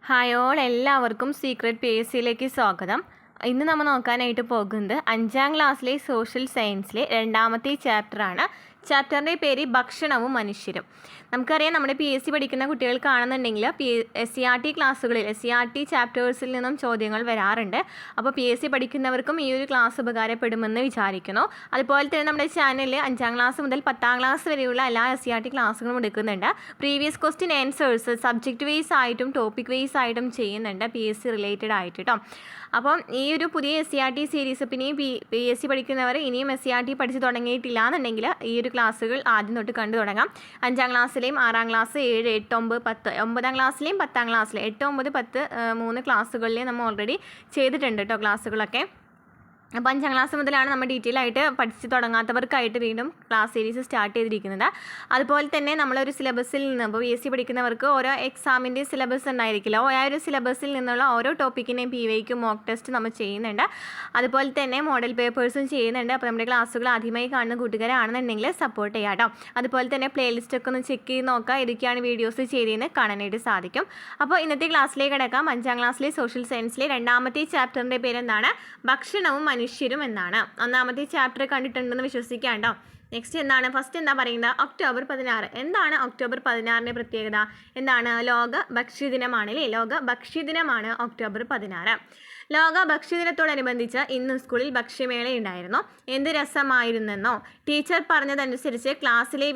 Hi all, എല്ലാവർക്കും secret PSCയിലേക്ക് സ്വാഗതം. ഇന്ന് നമ്മൾ നോക്കാനായിട്ട് പോകുന്നത് 5ാം ക്ലാസ്സിലെ സോഷ്യൽ സയൻസിലെ രണ്ടാമത്തെ ചാപ്റ്ററാണ്. ചാപ്റ്ററിൻ്റെ പേര് ഭക്ഷണവും മനുഷ്യരും. നമുക്കറിയാം, നമ്മുടെ PSC പഠിക്കുന്ന കുട്ടികൾക്കാണെന്നുണ്ടെങ്കിൽ SCERT ക്ലാസ്സുകളിൽ SCERT ചാപ്റ്റേഴ്സിൽ നിന്നും ചോദ്യങ്ങൾ വരാറുണ്ട്. അപ്പോൾ PSC പഠിക്കുന്നവർക്കും ഈ ഒരു ക്ലാസ് ഉപകാരപ്പെടുമെന്ന് വിചാരിക്കുന്നു. അതുപോലെ തന്നെ നമ്മുടെ ചാനലിൽ 5ാം ക്ലാസ് മുതൽ 10ാം ക്ലാസ് വരെയുള്ള എല്ലാ SCERT ക്ലാസ്സുകളും എടുക്കുന്നുണ്ട്. Previous question answers subject vice ആയിട്ടും ടോപ്പിക് വൈസ് ആയിട്ടും ചെയ്യുന്നുണ്ട്, PSC റിലേറ്റഡ് ആയിട്ട് കേട്ടോ. അപ്പം ഈ ഒരു പുതിയ SCERT സീരീസ് പിന്നെയും PSC പഠിക്കുന്നവർ ഇനിയും SCERT പഠിച്ച് തുടങ്ങിയിട്ടില്ല എന്നുണ്ടെങ്കിൽ ഈ ഒരു ക്ലാസ്സുകൾ ആദ്യം തൊട്ട് കണ്ടു തുടങ്ങാം. 5ാം ക്ലാസ്സിലെയും 6ാം ക്ലാസ് 7, 8, 9, 10, 9ാം ക്ലാസ്സിലെയും 10ാം ക്ലാസ്സിലെയും 8, 9, 10 3 ക്ലാസ്സുകളിലെയും നമ്മൾ ഓൾറെഡി ചെയ്തിട്ടുണ്ട് കേട്ടോ ക്ലാസ്സുകളൊക്കെ. അപ്പോൾ 5ാം ക്ലാസ് മുതലാണ് നമ്മൾ ഡീറ്റെയിൽ ആയിട്ട് പഠിച്ച് തുടങ്ങാത്തവർക്കായിട്ട് വീണ്ടും ക്ലാസ് സീരീസ് സ്റ്റാർട്ട് ചെയ്തിരിക്കുന്നത്. അതുപോലെ തന്നെ നമ്മളൊരു സിലബസിൽ നിന്ന് ഇപ്പോൾ PSC പഠിക്കുന്നവർക്ക് ഓരോ എക്സാമിൻ്റെ സിലബസ് ഉണ്ടായിരിക്കില്ല. ആ ഒരു സിലബസിൽ നിന്നുള്ള ഓരോ ടോപ്പിക്കിനെയും PYQ മോക്ക് ടെസ്റ്റ് നമ്മൾ ചെയ്യുന്നുണ്ട്. അതുപോലെ തന്നെ മോഡൽ പേപ്പേഴ്സും ചെയ്യുന്നുണ്ട്. അപ്പോൾ നമ്മുടെ ക്ലാസ്സുകൾ ആദ്യമായി കാണുന്ന കൂട്ടുകാരാണെന്നുണ്ടെങ്കിൽ സപ്പോർട്ട് ചെയ്യാം കേട്ടോ. അതുപോലെ തന്നെ പ്ലേലിസ്റ്റൊക്കെ ഒന്ന് ചെക്ക് ചെയ്ത് നോക്കുക, ഏതൊക്കെയാണ് വീഡിയോസ് ചെയ്തതെന്ന് കാണാനായിട്ട് സാധിക്കും. അപ്പോൾ ഇന്നത്തെ ക്ലാസ്സിലേക്ക് കിടക്കാം. 5ാം ക്ലാസ്സിലെ സോഷ്യൽ സയൻസിലെ രണ്ടാമത്തെ ചാപ്റ്ററിൻ്റെ പേരെന്താണ്? ഭക്ഷണവും മനുഷ്യരും എന്നാണ്. ഒന്നാമത്തെ ചാപ്റ്റർ കണ്ടിട്ടുണ്ടെന്ന് വിശ്വസിക്കാം കേട്ടോ. നെക്സ്റ്റ് എന്താണ്? ഫസ്റ്റ് എന്താ പറയുന്നത്? ഒക്ടോബർ 16. എന്താണ് ഒക്ടോബർ 16ൻ്റെ പ്രത്യേകത? എന്താണ്? ലോക ഭക്ഷ്യദിനമാണ് അല്ലേ? ലോക ഭക്ഷ്യദിനമാണ് ഒക്ടോബർ 16. ലോക ഭക്ഷ്യദിനത്തോടനുബന്ധിച്ച് ഇന്ന് സ്കൂളിൽ ഭക്ഷ്യമേള ഉണ്ടായിരുന്നു. എന്ത് രസമായിരുന്നെന്നോ! ടീച്ചർ പറഞ്ഞതനുസരിച്ച് ക്ലാസ്സിലെ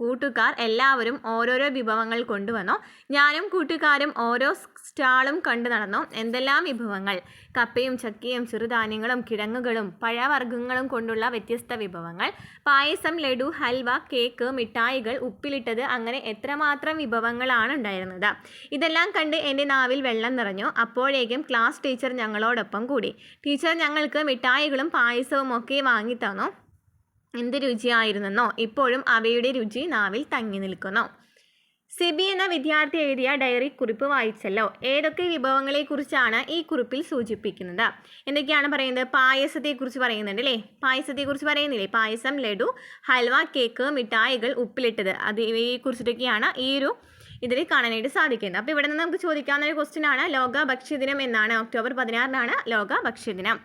കൂട്ടുകാർ എല്ലാവരും ഓരോരോ വിഭവങ്ങൾ കൊണ്ടുവന്നു. ഞാനും കൂട്ടുകാരും ഓരോ സ്റ്റാളും കണ്ടു നടന്നു. എന്തെല്ലാം വിഭവങ്ങൾ! കപ്പയും ചക്കയും ചെറുധാന്യങ്ങളും കിഴങ്ങുകളും പഴവർഗ്ഗങ്ങളും കൊണ്ടുള്ള വ്യത്യസ്ത വിഭവങ്ങൾ, പായസം, ലഡു, ഹൽവ, കേക്ക്, മിഠായികൾ, ഉപ്പിലിട്ടത്, അങ്ങനെ എത്രമാത്രം വിഭവങ്ങളാണ് ഉണ്ടായിരുന്നത്. ഇതെല്ലാം കണ്ട് എൻ്റെ നാവിൽ വെള്ളം നിറഞ്ഞു. അപ്പോഴേക്കും ക്ലാസ് ടീച്ചർ ഞങ്ങളോടൊപ്പം കൂടി. ടീച്ചർ ഞങ്ങൾക്ക് മിഠായികളും പായസവും ഒക്കെ വാങ്ങിത്തന്നു. എന്ത് രുചിയായിരുന്നെന്നോ! ഇപ്പോഴും അവയുടെ രുചി നാവിൽ തങ്ങി നിൽക്കുന്നു. സിബി എന്ന വിദ്യാർത്ഥി എഴുതിയ ഡയറി കുറിപ്പ് വായിച്ചല്ലോ. ഏതൊക്കെ വിഭവങ്ങളെക്കുറിച്ചാണ് ഈ കുറിപ്പിൽ സൂചിപ്പിക്കുന്നത്? എന്തൊക്കെയാണ് പറയുന്നത്? പായസത്തെക്കുറിച്ച് പറയുന്നുണ്ട് അല്ലേ? പായസത്തെക്കുറിച്ച് പറയുന്നില്ലേ? പായസം, ലഡു, ഹൽവ, കേക്ക്, മിഠായികൾ, ഉപ്പിലിട്ടത്, അത് ഇവയെ കുറിച്ചിട്ടൊക്കെയാണ് ഈ ഒരു ഇതിൽ കാണാനായിട്ട് സാധിക്കുന്നത്. അപ്പോൾ ഇവിടെ നിന്ന് നമുക്ക് ചോദിക്കാവുന്ന ഒരു ക്വസ്റ്റ്യൻ ആണ്, ലോക ഭക്ഷ്യദിനം എന്നാണ്? ഒക്ടോബർ 16 ലോക ഭക്ഷ്യദിനം.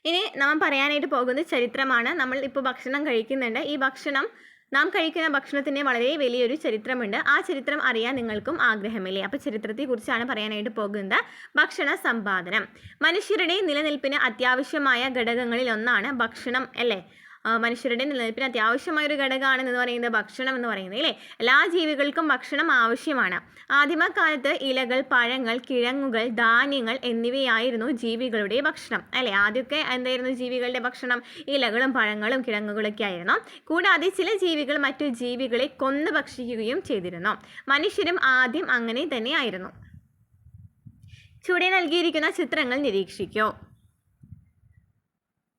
ഇനി നാം പറയാനായിട്ട് പോകുന്നത് ചരിത്രമാണ്. നമ്മൾ ഇപ്പോൾ ഭക്ഷണം കഴിക്കുന്നുണ്ട്. ഈ ഭക്ഷണം, നാം കഴിക്കുന്ന ഭക്ഷണത്തിന് വളരെ വലിയൊരു ചരിത്രമുണ്ട്. ആ ചരിത്രം അറിയാൻ നിങ്ങൾക്കും ആഗ്രഹമില്ലേ? അപ്പോൾ ചരിത്രത്തെക്കുറിച്ചാണ് പറയാനായിട്ട് പോകുന്നത്. ഭക്ഷണ സമ്പാദനം. മനുഷ്യരുടെ നിലനിൽപ്പിന് അത്യാവശ്യമായ ഘടകങ്ങളിൽ ഒന്നാണ് ഭക്ഷണം അല്ലേ? മനുഷ്യരുടെ നിലനിൽപ്പിന് അത്യാവശ്യമായൊരു ഘടകമാണെന്ന് പറയുന്നത് ഭക്ഷണം എന്ന് പറയുന്നത് അല്ലേ? എല്ലാ ജീവികൾക്കും ഭക്ഷണം ആവശ്യമാണ്. ആദിമകാലത്ത് ഇലകൾ, പഴങ്ങൾ, കിഴങ്ങുകൾ, ധാന്യങ്ങൾ എന്നിവയായിരുന്നു ജീവികളുടെ ഭക്ഷണം അല്ലേ? ആദ്യമൊക്കെ എന്തായിരുന്നു ജീവികളുടെ ഭക്ഷണം? ഇലകളും പഴങ്ങളും കിഴങ്ങുകളൊക്കെ ആയിരുന്നു. കൂടാതെ ചില ജീവികൾ മറ്റു ജീവികളെ കൊന്നു ഭക്ഷിക്കുകയും ചെയ്തിരുന്നു. മനുഷ്യരും ആദ്യം അങ്ങനെ തന്നെ ആയിരുന്നു. ചുവടെ നൽകിയിരിക്കുന്ന ചിത്രങ്ങൾ നിരീക്ഷിക്കൂ.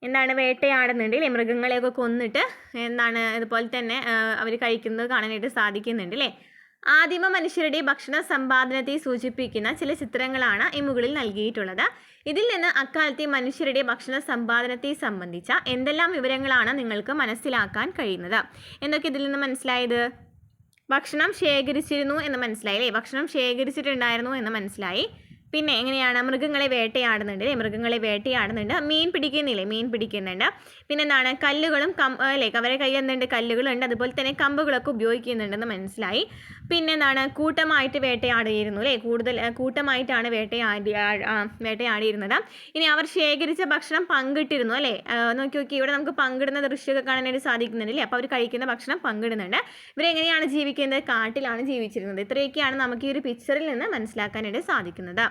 എന്താണ്? വേട്ടയാടുന്നുണ്ട് അല്ലേ? മൃഗങ്ങളെയൊക്കെ കൊന്നിട്ട് എന്താണ് അതുപോലെ തന്നെ അവർ കഴിക്കുന്നത് കാണാനായിട്ട് സാധിക്കുന്നുണ്ട് അല്ലേ? ആദിമ മനുഷ്യരുടെ ഭക്ഷണ സമ്പാദനത്തെ സൂചിപ്പിക്കുന്ന ചില ചിത്രങ്ങളാണ് ഈ മുകളിൽ നൽകിയിട്ടുള്ളത്. ഇതിൽ നിന്ന് അക്കാലത്തെ മനുഷ്യരുടെ ഭക്ഷണ സമ്പാദനത്തെ സംബന്ധിച്ച എന്തെല്ലാം വിവരങ്ങളാണ് നിങ്ങൾക്ക് മനസ്സിലാക്കാൻ കഴിയുന്നത്? എന്തൊക്കെ ഇതിൽ നിന്ന് മനസ്സിലായത്? ഭക്ഷണം ശേഖരിച്ചിരുന്നു എന്ന് മനസ്സിലായി അല്ലേ? ഭക്ഷണം ശേഖരിച്ചിട്ടുണ്ടായിരുന്നു എന്ന് മനസ്സിലായി. പിന്നെ എങ്ങനെയാണ്? മൃഗങ്ങളെ വേട്ടയാടുന്നുണ്ട് അല്ലേ? മൃഗങ്ങളെ വേട്ടയാടുന്നുണ്ട്. മീൻ പിടിക്കുന്നില്ലേ? മീൻ പിടിക്കുന്നുണ്ട്. പിന്നെന്താണ്? കല്ലുകളും അല്ലേ? അവരെ കയ്യിൽ എന്തുണ്ട്? കല്ലുകളുണ്ട്. അതുപോലെ തന്നെ കമ്പുകളൊക്കെ ഉപയോഗിക്കുന്നുണ്ടെന്ന് മനസ്സിലായി. പിന്നെന്താണ്? കൂട്ടമായിട്ട് വേട്ടയാടിയിരുന്നു അല്ലേ? കൂട്ടമായിട്ടാണ് വേട്ടയാടിയിരുന്നത്. ഇനി അവർ ശേഖരിച്ച ഭക്ഷണം പങ്കിട്ടിരുന്നു അല്ലേ? നോക്കി ഇവിടെ നമുക്ക് പങ്കിടുന്ന ദൃശ്യമൊക്കെ കാണാനായിട്ട് സാധിക്കുന്നുണ്ട് അല്ലേ? അപ്പോൾ അവർ കഴിക്കുന്ന ഭക്ഷണം പങ്കിടുന്നുണ്ട്. ഇവരെങ്ങനെയാണ് ജീവിക്കുന്നത്? കാട്ടിലാണ് ജീവിച്ചിരുന്നത്. ഇത്രയൊക്കെയാണ് നമുക്ക് ഈ ഒരു പിക്ചറിൽ നിന്ന് മനസ്സിലാക്കാനായിട്ട് സാധിക്കുന്നത്.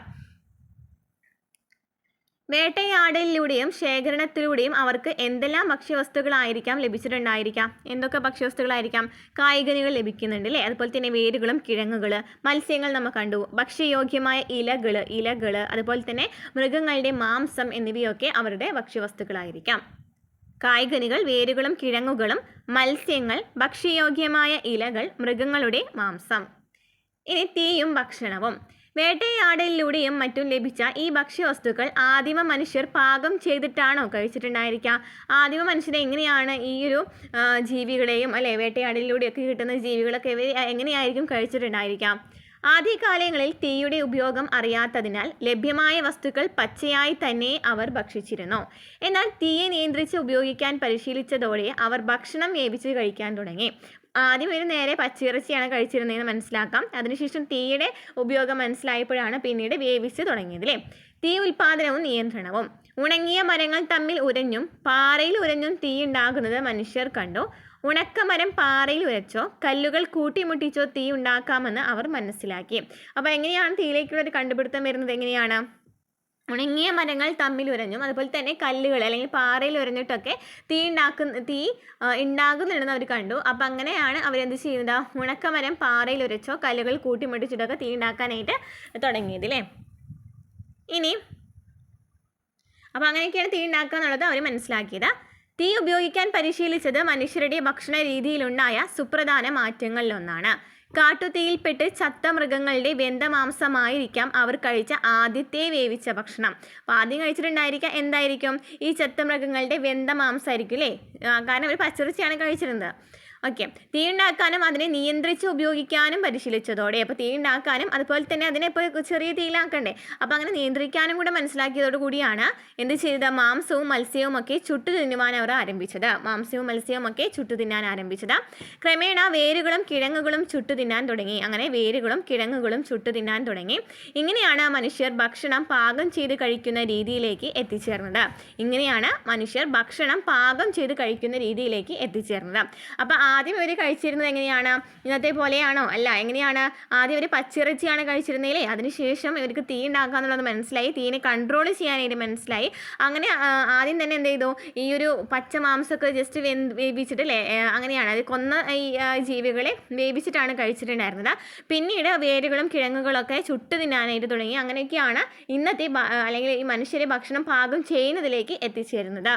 വേട്ടയാടലിലൂടെയും ശേഖരണത്തിലൂടെയും അവർക്ക് എന്തെല്ലാം ഭക്ഷ്യവസ്തുക്കളായിരിക്കാം ലഭിച്ചിട്ടുണ്ടായിരിക്കാം? എന്തൊക്കെ ഭക്ഷ്യവസ്തുക്കളായിരിക്കാം? കായ്കനികൾ ലഭിക്കുന്നുണ്ട് അല്ലേ? അതുപോലെ തന്നെ വേരുകളും കിഴങ്ങുകൾ, മത്സ്യങ്ങൾ നമ്മൾ കണ്ടു. ഭക്ഷ്യയോഗ്യമായ ഇലകൾ, അതുപോലെ തന്നെ മൃഗങ്ങളുടെ മാംസം എന്നിവയൊക്കെ അവരുടെ ഭക്ഷ്യവസ്തുക്കളായിരിക്കാം. കായ്കനികൾ, വേരുകളും കിഴങ്ങുകളും, മത്സ്യങ്ങൾ, ഭക്ഷ്യയോഗ്യമായ ഇലകൾ, മൃഗങ്ങളുടെ മാംസം. ഇനി തീയും ഭക്ഷണവും. വേട്ടയാടലിലൂടെയും മറ്റും ലഭിച്ച ഈ ഭക്ഷ്യവസ്തുക്കൾ ആദിമ മനുഷ്യർ പാകം ചെയ്തിട്ടാണോ കഴിച്ചിട്ടുണ്ടായിരിക്കുക? ആദിമ മനുഷ്യർ എങ്ങനെയാണ് ഈ ഒരു ജീവികളെയും അല്ലെ വേട്ടയാടലിലൂടെയൊക്കെ കിട്ടുന്ന ജീവികളൊക്കെ എങ്ങനെയായിരിക്കും കഴിച്ചിട്ടുണ്ടായിരിക്കാം? ആദ്യകാലങ്ങളിൽ തീയുടെ ഉപയോഗം അറിയാത്തതിനാൽ ലഭ്യമായ വസ്തുക്കൾ പച്ചയായി തന്നെ അവർ ഭക്ഷിച്ചിരുന്നു. എന്നാൽ തീയെ നിയന്ത്രിച്ച് ഉപയോഗിക്കാൻ പരിശീലിച്ചതോടെ അവർ ഭക്ഷണം വേവിച്ച് കഴിക്കാൻ തുടങ്ങി. ആദ്യം ഒരു നേരെ പച്ചിറച്ചിയാണ് കഴിച്ചിരുന്നതെന്ന് മനസ്സിലാക്കാം. അതിനുശേഷം തീയുടെ ഉപയോഗം മനസ്സിലായപ്പോഴാണ് പിന്നീട് വേവിച്ച് തുടങ്ങിയത് അല്ലേ. തീ ഉൽപാദനവും നിയന്ത്രണവും. ഉണങ്ങിയ മരങ്ങൾ തമ്മിൽ ഉരഞ്ഞും പാറയിൽ ഉരഞ്ഞും തീ ഉണ്ടാകുന്നത് മനുഷ്യർ കണ്ടു. ഉണക്കമരം പാറയിൽ ഉരച്ചോ കല്ലുകൾ കൂട്ടിമുട്ടിച്ചോ തീ ഉണ്ടാക്കാമെന്ന് അവർ മനസ്സിലാക്കി. അപ്പോൾ എങ്ങനെയാണ് തീയിലേക്കുള്ള ഒരു കണ്ടുപിടുത്തം വരുന്നത്? എങ്ങനെയാണ്? ഉണങ്ങിയ മരങ്ങൾ തമ്മിൽ ഉരഞ്ഞും അതുപോലെ തന്നെ കല്ലുകൾ അല്ലെങ്കിൽ പാറയിൽ ഉരഞ്ഞിട്ടൊക്കെ തീ ഉണ്ടാകുന്നുണ്ടെന്ന് അവർ കണ്ടു. അപ്പം അങ്ങനെയാണ് അവരെന്ത് ചെയ്യുന്നത്? ഉണക്കമരം പാറയിൽ ഉരച്ചോ കല്ലുകൾ കൂട്ടിമുട്ടിച്ചിട്ടൊക്കെ തീ ഉണ്ടാക്കാനായിട്ട് തുടങ്ങിയത് അല്ലേ. ഇനി അപ്പം അങ്ങനെയൊക്കെയാണ് തീ ഉണ്ടാക്കുക എന്നുള്ളത് അവർ മനസ്സിലാക്കിയത്. തീ ഉപയോഗിക്കാൻ പരിശീലിച്ചത് മനുഷ്യരുടെ ഭക്ഷണ രീതിയിലുണ്ടായ സുപ്രധാന മാറ്റങ്ങളിലൊന്നാണ്. കാട്ടുതീയിൽപ്പെട്ട് ചത്ത മൃഗങ്ങളുടെ വെന്ത മാംസമായിരിക്കാം അവർ കഴിച്ച ആദ്യത്തെ വേവിച്ച ഭക്ഷണം. അപ്പോൾ ആദ്യം കഴിച്ചിട്ടുണ്ടായിരിക്കാം എന്തായിരിക്കും? ഈ ചത്ത മൃഗങ്ങളുടെ വെന്ത മാംസമായിരിക്കും അല്ലേ. കാരണം അവർ പച്ചിറച്ചിയാണ് കഴിച്ചിരുന്നത്. ഓക്കെ. തീ ഉണ്ടാക്കാനും അതിനെ നിയന്ത്രിച്ച് ഉപയോഗിക്കാനും പരിശീലിച്ചതോടെ, അപ്പോൾ തീ ഉണ്ടാക്കാനും അതുപോലെ തന്നെ അതിനെ ഇപ്പോൾ ചെറിയ തീയിലാക്കണ്ടേ, അപ്പോൾ അങ്ങനെ നിയന്ത്രിക്കാനും കൂടെ മനസ്സിലാക്കിയതോടു കൂടിയാണ് എന്ത് ചെയ്തത്? മാംസവും മത്സ്യവും ഒക്കെ ചുട്ടു തിന്നുവാൻ അവർ ആരംഭിച്ചത്. മാംസവും മത്സ്യവും ഒക്കെ ചുട്ടു തിന്നാൻ ആരംഭിച്ചത്. ക്രമേണ വേരുകളും കിഴങ്ങുകളും ചുട്ടു തിന്നാൻ തുടങ്ങി. അങ്ങനെ വേരുകളും കിഴങ്ങുകളും ചുട്ടു തിന്നാൻ തുടങ്ങി. ഇങ്ങനെയാണ് മനുഷ്യർ ഭക്ഷണം പാകം ചെയ്ത് കഴിക്കുന്ന രീതിയിലേക്ക് എത്തിച്ചേർന്നത്. അപ്പോൾ ആദ്യം ഇവർ കഴിച്ചിരുന്നത് എങ്ങനെയാണ്? ഇന്നത്തെ പോലെയാണോ? അല്ല. എങ്ങനെയാണ്? ആദ്യം ഇവർ പച്ചിറച്ചിയാണ് കഴിച്ചിരുന്നതിലേ. അതിനുശേഷം ഇവർക്ക് തീ ഉണ്ടാക്കുക എന്നുള്ളത് മനസ്സിലായി. തീനെ കൺട്രോൾ ചെയ്യാനായിട്ട് മനസ്സിലായി. അങ്ങനെ ആദ്യം തന്നെ എന്ത് ചെയ്തു? ഈ ഒരു പച്ച മാംസമൊക്കെ ജസ്റ്റ് വേവിച്ചിട്ട് അല്ലേ, അങ്ങനെയാണ് അത് കൊന്ന ഈ ജീവികളെ വേവിച്ചിട്ടാണ് കഴിച്ചിട്ടുണ്ടായിരുന്നത്. പിന്നീട് വേരുകളും കിഴങ്ങുകളൊക്കെ ചുട്ട് തിന്നാനായിട്ട് തുടങ്ങി. അങ്ങനെയൊക്കെയാണ് ഇന്നത്തെ അല്ലെങ്കിൽ ഈ മനുഷ്യരെ ഭക്ഷണം പാകം ചെയ്യുന്നതിലേക്ക് എത്തിച്ചേരുന്നത്.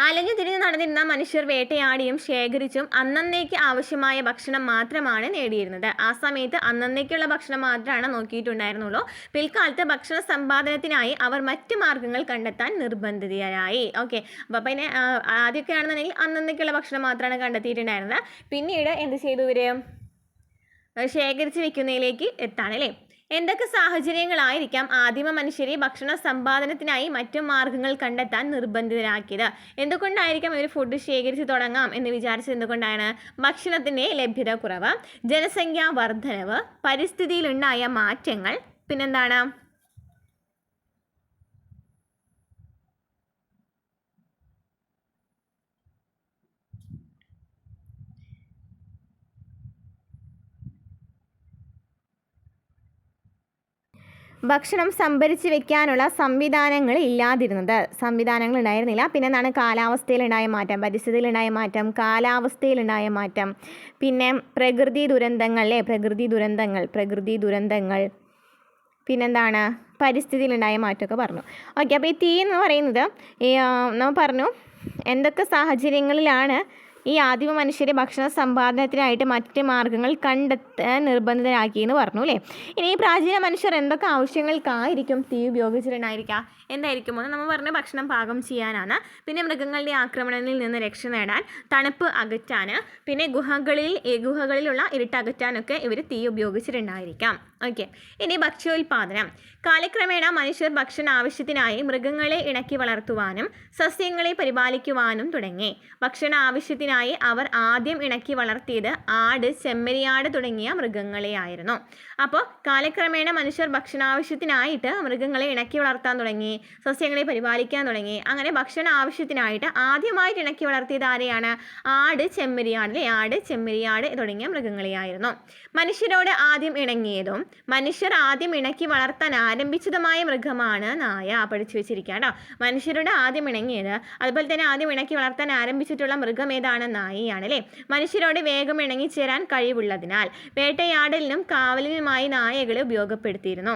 അലഞ്ഞു തിരിഞ്ഞ് നടന്നിരുന്ന മനുഷ്യർ വേട്ടയാടിയും ശേഖരിച്ചും അന്നന്നേക്ക് ആവശ്യമായ ഭക്ഷണം മാത്രമാണ് നേടിയിരുന്നത്. ആ സമയത്ത് അന്നന്നേക്കുള്ള ഭക്ഷണം മാത്രമാണ് നോക്കിയിട്ടുണ്ടായിരുന്നുള്ളൂ. പിൽക്കാലത്ത് ഭക്ഷണ സമ്പാദനത്തിനായി അവർ മറ്റ് മാർഗങ്ങൾ കണ്ടെത്താൻ നിർബന്ധിതരായി. ഓക്കെ. അപ്പോൾ പിന്നെ ആദ്യമൊക്കെ ആണെന്നുണ്ടെങ്കിൽ അന്നന്നേക്കുള്ള ഭക്ഷണം മാത്രമാണ് കണ്ടെത്തിയിട്ടുണ്ടായിരുന്നത്. പിന്നീട് എന്ത് ചെയ്തു? ഇവർ ശേഖരിച്ച് വെക്കുന്നതിലേക്ക് എത്താണ് അല്ലേ. എന്തൊക്കെ സാഹചര്യങ്ങളായിരിക്കാം ആദിമ മനുഷ്യരെ ഭക്ഷണ സമ്പാദനത്തിനായി മറ്റു മാർഗങ്ങൾ കണ്ടെത്താൻ നിർബന്ധിതരാക്കിയത്? എന്തുകൊണ്ടായിരിക്കാം ഇവർ ഫുഡ് ശേഖരിച്ച് തുടങ്ങാം എന്ന് വിചാരിച്ചത്? എന്തുകൊണ്ടാണ്? ഭക്ഷണത്തിൻ്റെ ലഭ്യത കുറവ്, ജനസംഖ്യാ വർധനവ്, പരിസ്ഥിതിയിലുണ്ടായ മാറ്റങ്ങൾ, പിന്നെന്താണ്? ഭക്ഷണം സംഭരിച്ച് വെക്കാനുള്ള സംവിധാനങ്ങൾ ഉണ്ടായിരുന്നില്ല. പിന്നെ എന്താണ്? കാലാവസ്ഥയിലുണ്ടായ മാറ്റം, പരിസ്ഥിതിയിലുണ്ടായ മാറ്റം, കാലാവസ്ഥയിലുണ്ടായ മാറ്റം, പിന്നെ പ്രകൃതി ദുരന്തങ്ങൾ, പിന്നെന്താണ്? പരിസ്ഥിതിയിലുണ്ടായ മാറ്റമൊക്കെ പറഞ്ഞു. ഓക്കെ. അപ്പോൾ ഈ തീ എന്ന് പറയുന്നത് നമ്മൾ പറഞ്ഞു എന്തൊക്കെ സാഹചര്യങ്ങളിലാണ് ഈ ആദിമ മനുഷ്യരെ ഭക്ഷണ സമ്പാദനത്തിനായിട്ട് മറ്റ് മാർഗങ്ങൾ കണ്ടെത്താൻ നിർബന്ധിതരാക്കിയെന്ന് പറഞ്ഞു അല്ലേ. ഇനി ഈ പ്രാചീന മനുഷ്യർ എന്തൊക്കെ ആവശ്യങ്ങൾക്കായിരിക്കും തീ ഉപയോഗിച്ചിട്ടുണ്ടായിരിക്കുക? എന്തായിരിക്കും? ഒന്ന് നമ്മൾ പറഞ്ഞ ഭക്ഷണം പാകം ചെയ്യാനാണ്. പിന്നെ മൃഗങ്ങളുടെ ആക്രമണങ്ങളിൽ നിന്ന് രക്ഷ നേടാൻ, തണുപ്പ് അകറ്റാൻ, പിന്നെ ഗുഹകളിലുള്ള ഇരുട്ട് അകറ്റാനൊക്കെ ഇവർ തീ ഉപയോഗിച്ചിട്ടുണ്ടായിരിക്കാം. ഓക്കെ. ഇനി ഭക്ഷ്യോൽപാദനം. കാലക്രമേണ മനുഷ്യർ ഭക്ഷണ ആവശ്യത്തിനായി മൃഗങ്ങളെ ഇണക്കി വളർത്തുവാനും സസ്യങ്ങളെ പരിപാലിക്കുവാനും തുടങ്ങി. ഭക്ഷണ ആവശ്യത്തിനായി അവർ ആദ്യം ഇണക്കി വളർത്തിയത് ആട്, ചെമ്മരിയാട് തുടങ്ങിയ മൃഗങ്ങളെയായിരുന്നു. അപ്പോൾ കാലക്രമേണ മനുഷ്യർ ഭക്ഷണാവശ്യത്തിനായിട്ട് മൃഗങ്ങളെ ഇണക്കി വളർത്താൻ തുടങ്ങി, സസ്യങ്ങളെ പരിപാലിക്കാൻ തുടങ്ങി. അങ്ങനെ ഭക്ഷണ ആവശ്യത്തിനായിട്ട് ആദ്യമായിട്ട് ഇണക്കി വളർത്തിയത് ആരെയാണ്? ആട്, ചെമ്മരിയാട് തുടങ്ങിയ മൃഗങ്ങളെയായിരുന്നു. മനുഷ്യരോട് ആദ്യം ഇണങ്ങിയതും മനുഷ്യർ ആദ്യം ഇണക്കി വളർത്താൻ ആരംഭിച്ചതുമായ മൃഗമാണ് നായ. പഠിച്ചു വെച്ചിരിക്കുക കേട്ടോ. മനുഷ്യരോട് ആദ്യം ഇണങ്ങിയത്, അതുപോലെ തന്നെ ആദ്യം ഇണക്കി വളർത്താൻ ആരംഭിച്ചിട്ടുള്ള മൃഗം ഏതാണ്? നായയാണ് അല്ലേ. മനുഷ്യരോട് വേഗം ഇണങ്ങിച്ചേരാൻ കഴിവുള്ളതിനാൽ വേട്ടയാടലിനും കാവലിനുമായി നായകളെ ഉപയോഗപ്പെടുത്തിയിരുന്നു.